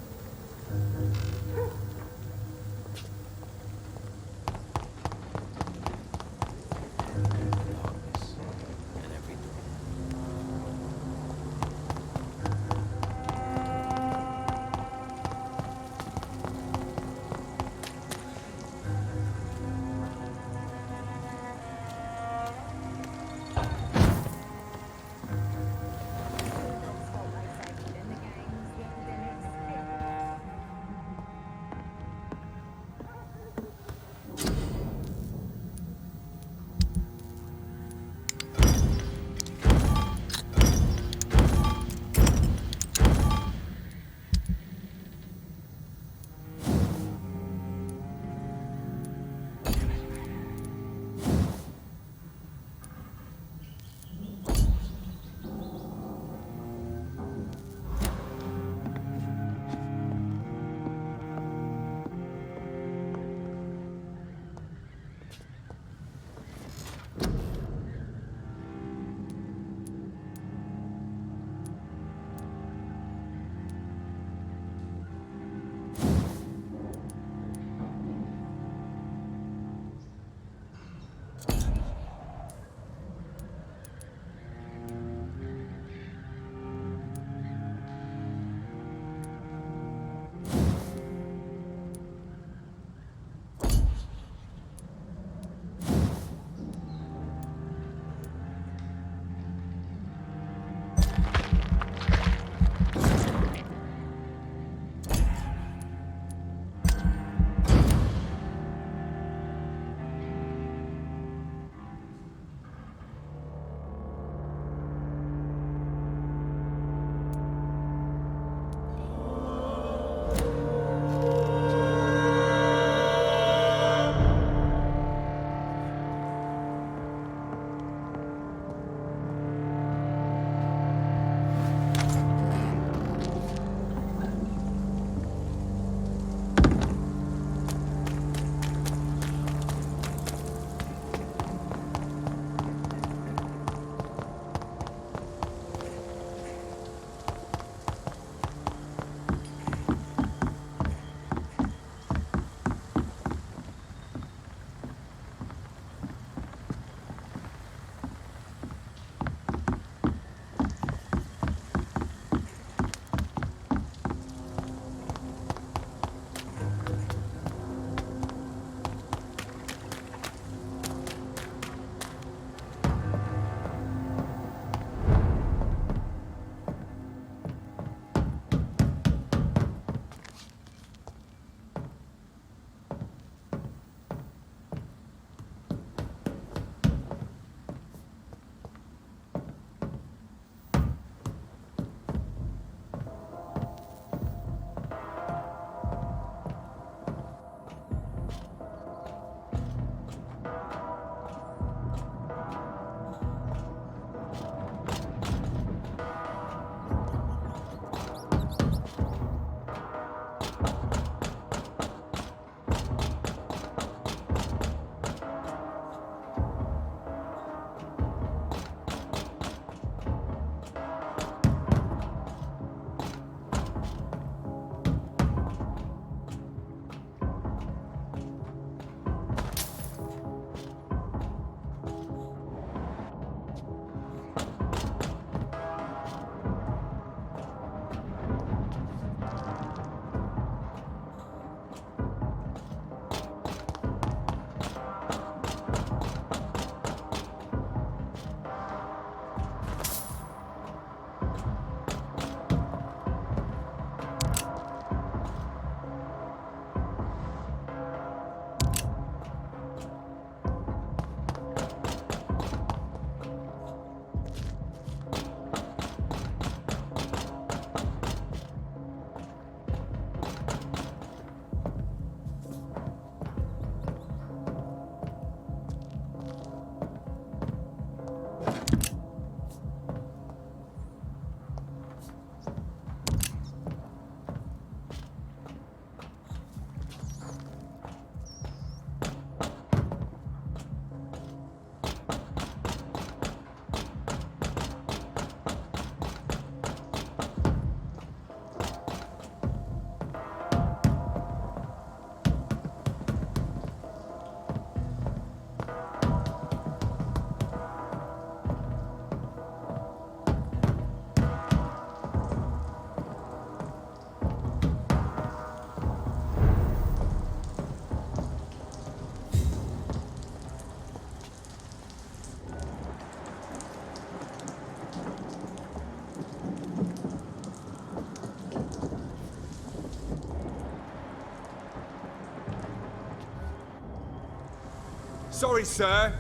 Sorry, sir.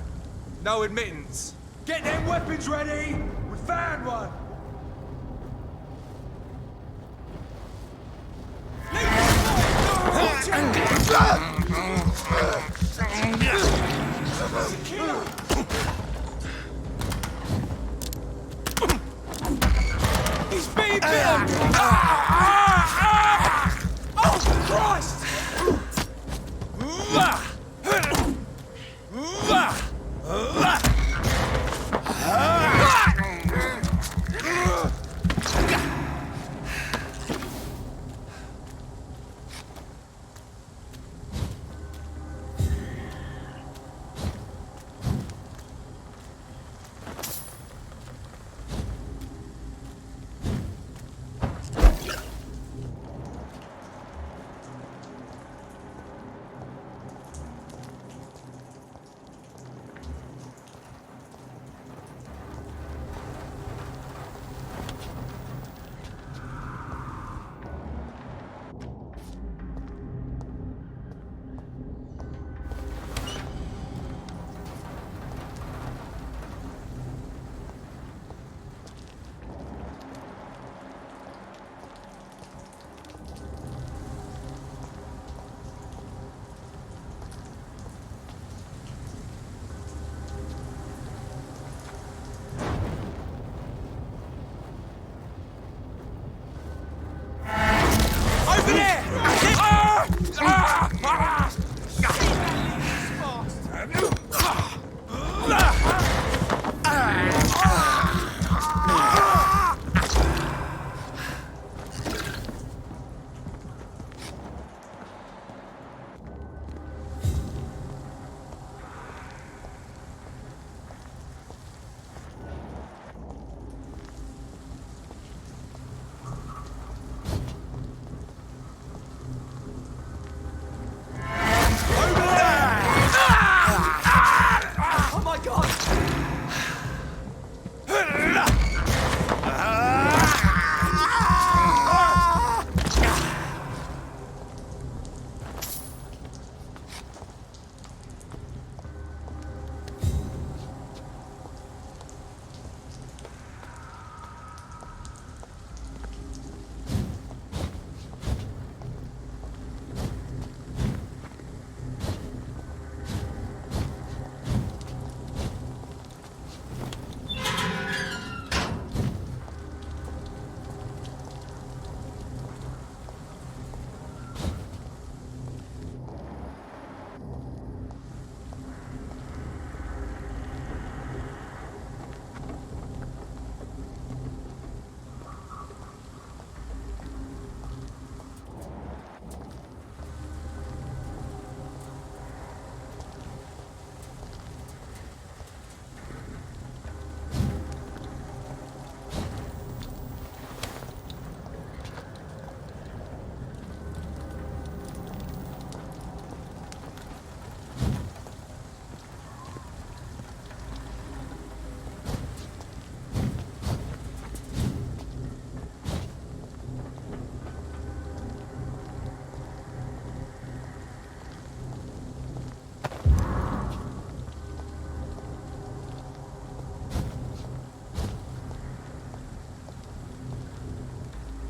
No admittance. Get them weapons ready! We found one! He's being bitten! Oh, Christ!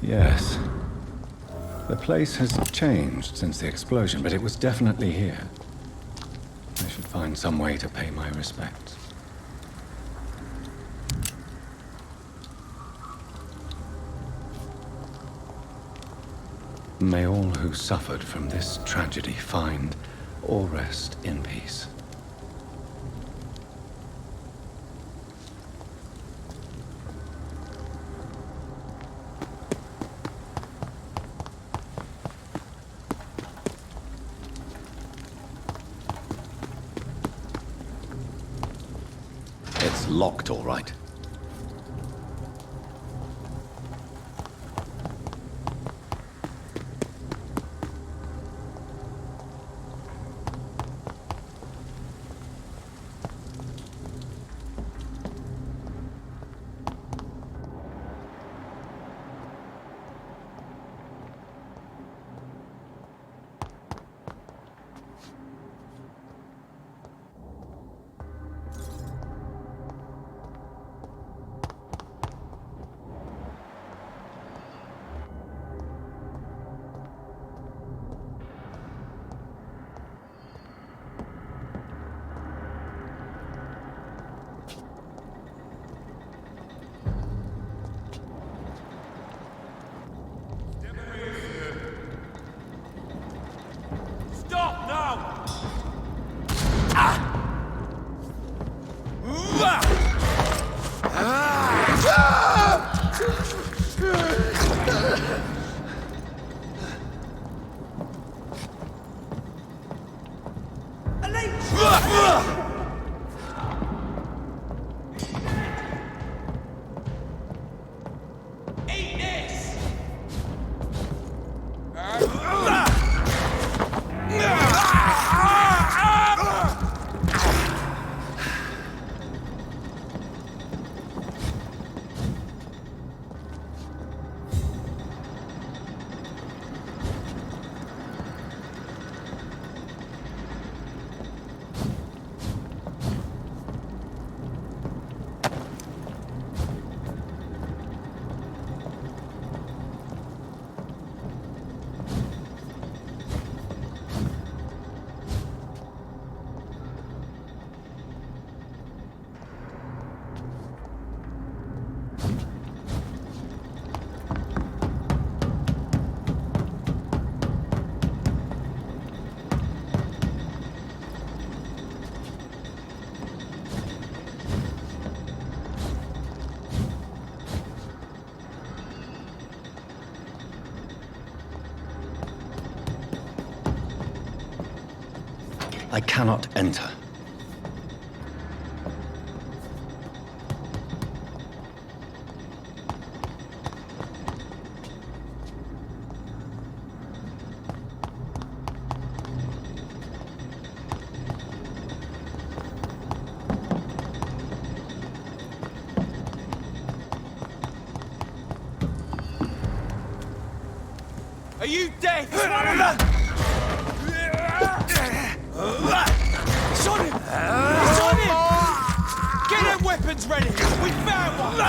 Yes. The place has changed since the explosion, but it was definitely here. I should find some way to pay my respects. May all who suffered from this tragedy find or rest in peace. It's locked, all right. Stop now! Eat this! I cannot enter. Are you dead? It's on him! It's on him! Get them weapons ready! We found one!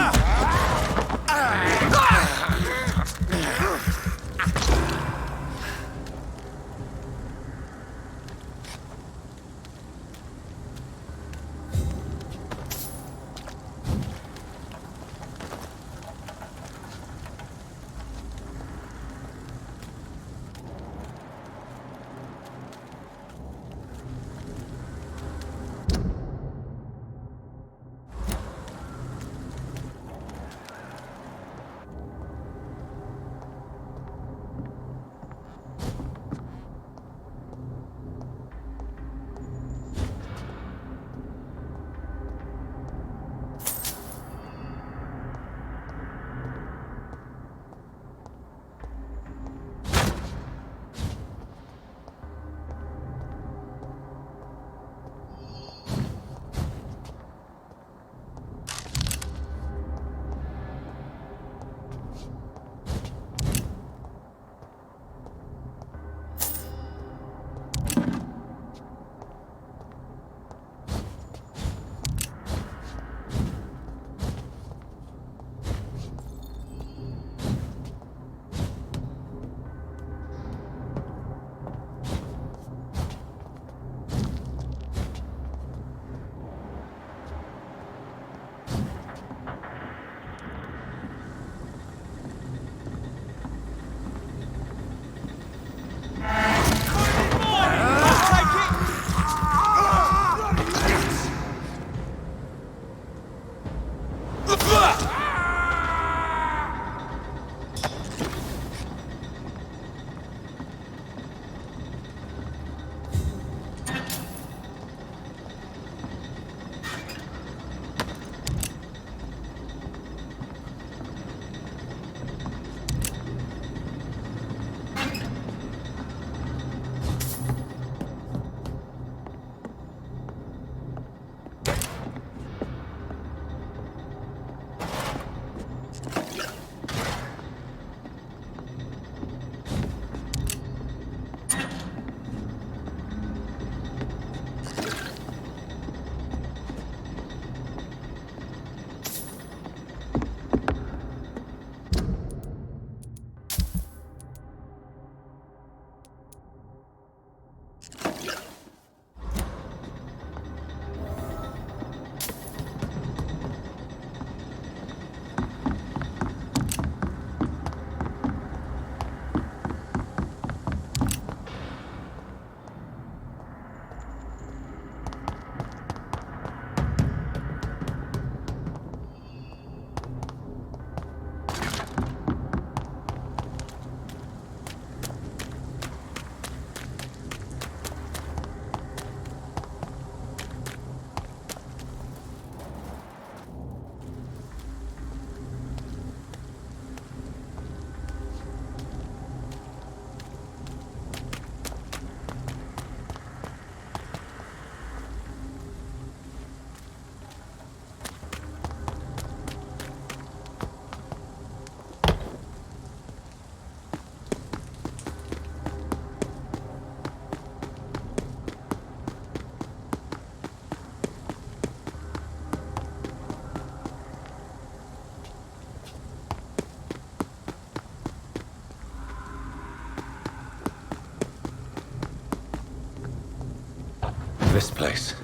of this place.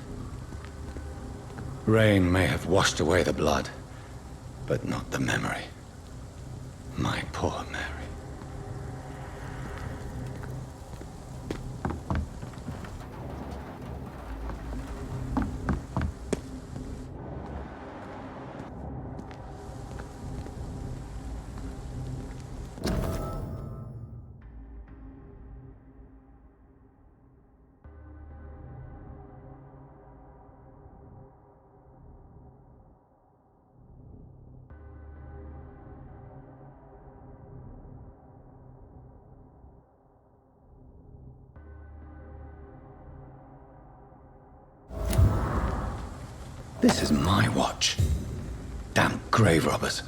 Rain may have washed away the blood, but not the memory. My poor Mary. This is my watch. Damn grave robbers.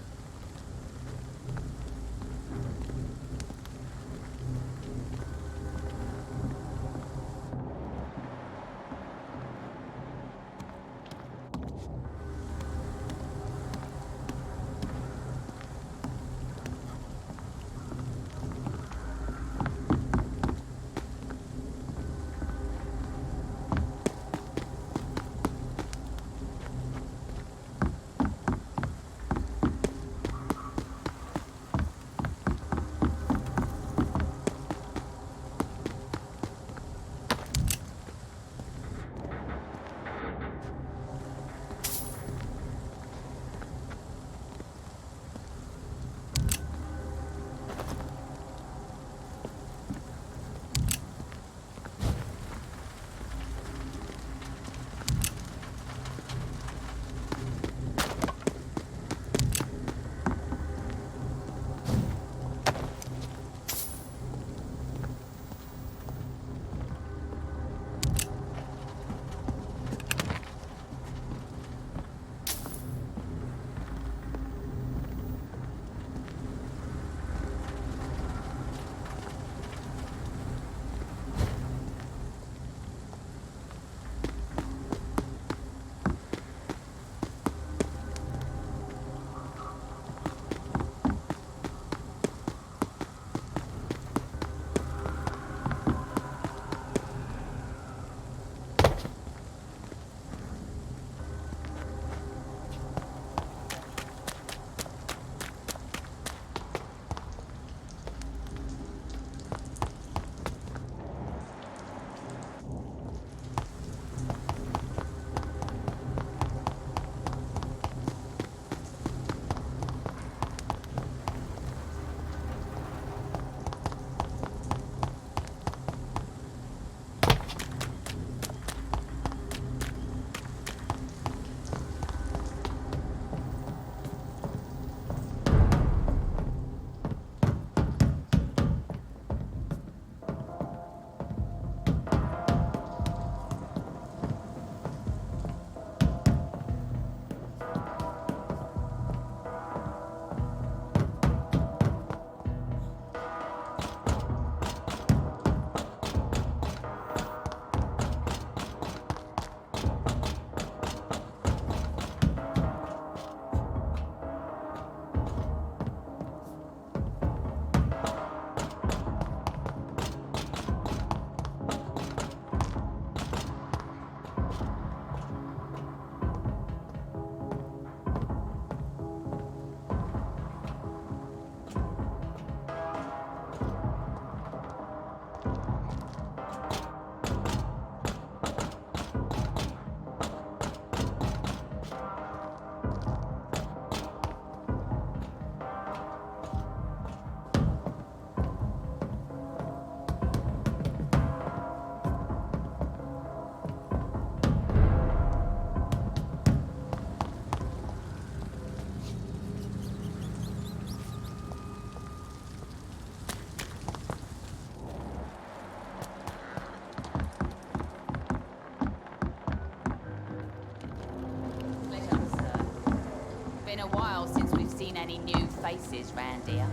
Been a while since we've seen any new faces round here.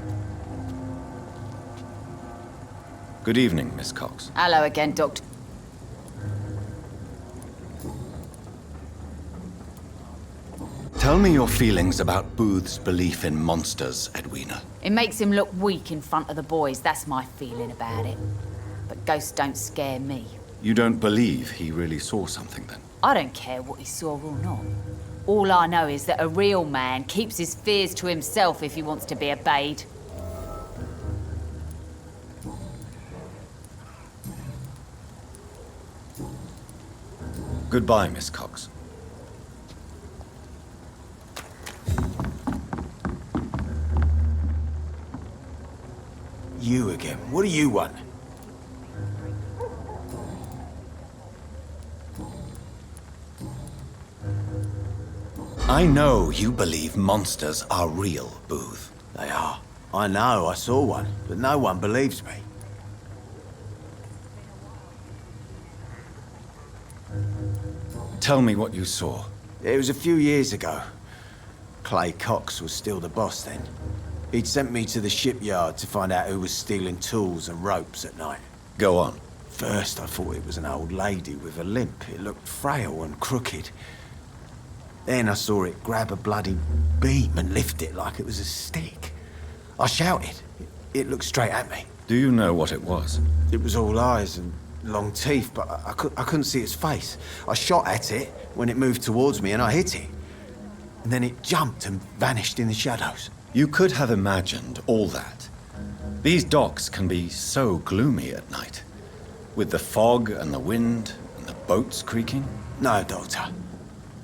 Good evening, Miss Cox. Hello again, Doctor. Tell me your feelings about Booth's belief in monsters, Edwina. It makes him look weak in front of the boys, that's my feeling about it. But ghosts don't scare me. You don't believe he really saw something, then? I don't care what he saw or not. All I know is that a real man keeps his fears to himself if he wants to be obeyed. Goodbye, Miss Cox. You again. What do you want? I know you believe monsters are real, Booth. They are. I know, I saw one, but no one believes me. Tell me what you saw. It was a few years ago. Clay Cox was still the boss then. He'd sent me to the shipyard to find out who was stealing tools and ropes at night. Go on. First, I thought it was an old lady with a limp. It looked frail and crooked. Then I saw it grab a bloody beam and lift it like it was a stick. I shouted. It looked straight at me. Do you know what it was? It was all eyes and long teeth, but I couldn't see its face. I shot at it when it moved towards me and I hit it. And then it jumped and vanished in the shadows. You could have imagined all that. These docks can be so gloomy at night. With the fog and the wind and the boats creaking. No, Doctor.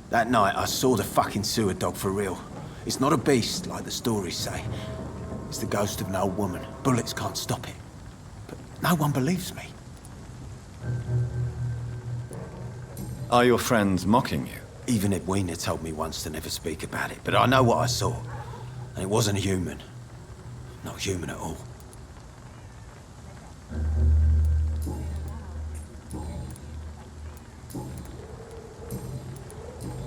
That night I saw the fucking sewer dog for real. It's not a beast like the stories say. It's the ghost of an old woman. Bullets can't stop it. But no one believes me. Are your friends mocking you? Even Edwina told me once to never speak about it, but I know what I saw. And it wasn't a human. Not human at all.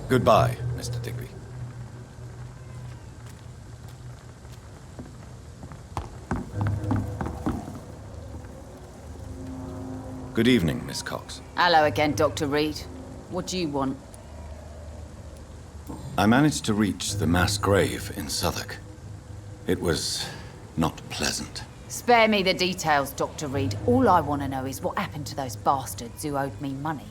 Goodbye, Mr. Digby. Good evening, Miss Cox. Hello again, Dr. Reed. What do you want? I managed to reach the mass grave in Southwark. It was not pleasant. Spare me the details, Dr. Reed. All I want to know is what happened to those bastards who owed me money.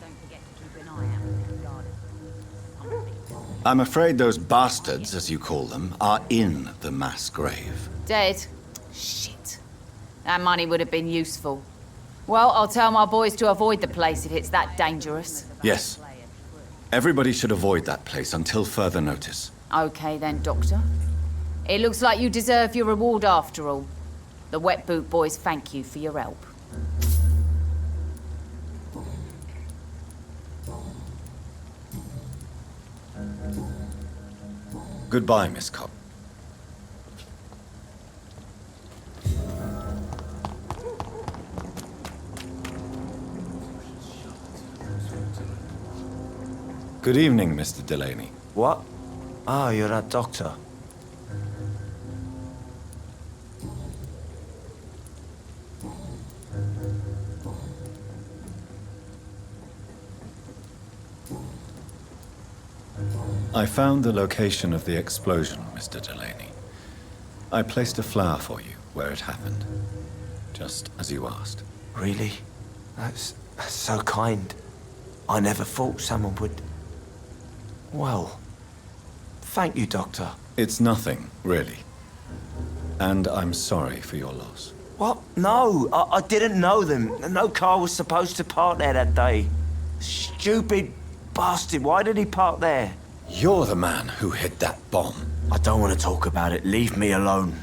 Don't forget to keep an eye out for the garden. I'm afraid those bastards, as you call them, are in the mass grave. Dead? Shit. That money would have been useful. Well, I'll tell my boys to avoid the place if it's that dangerous. Yes. Everybody should avoid that place until further notice. Okay then, Doctor. It looks like you deserve your reward after all. The Wet Boot Boys thank you for your help. Goodbye, Miss Cobb. Good evening, Mr. Delaney. What? Ah, you're that doctor. I found the location of the explosion, Mr. Delaney. I placed a flower for you where it happened, just as you asked. Really? That's so kind. I never thought someone would... Well, thank you, Doctor. It's nothing, really. And I'm sorry for your loss. What? No, I didn't know them. No car was supposed to park there that day. Stupid bastard, why did he park there? You're the man who hid that bomb. I don't want to talk about it. Leave me alone.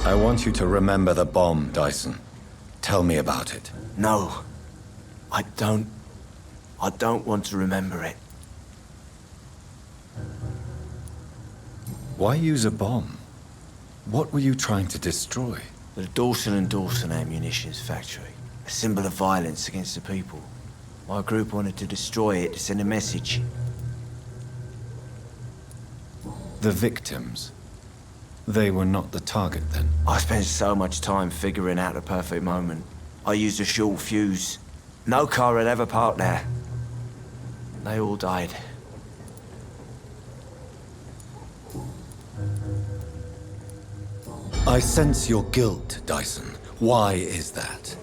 I want you to remember the bomb, Dyson. Tell me about it. No, I don't want to remember it. Why use a bomb? What were you trying to destroy? The Dawson & Dawson ammunitions factory. A symbol of violence against the people. My group wanted to destroy it to send a message. The victims. They were not the target then. I spent so much time figuring out the perfect moment. I used a short fuse. No car had ever parked there. They all died. I sense your guilt, Dyson. Why is that?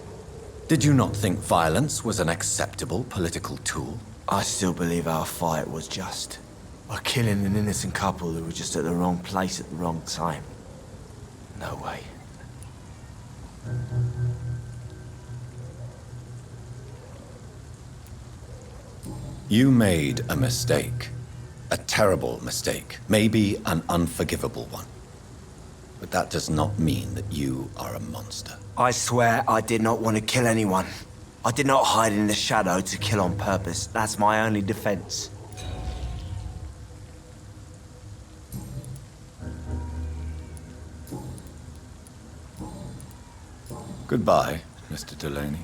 Did you not think violence was an acceptable political tool? I still believe our fight was just. By killing an innocent couple who were just at the wrong place at the wrong time. No way. You made a mistake. A terrible mistake. Maybe an unforgivable one. But that does not mean that you are a monster. I swear I did not want to kill anyone. I did not hide in the shadow to kill on purpose. That's my only defense. Goodbye, Mr. Delaney.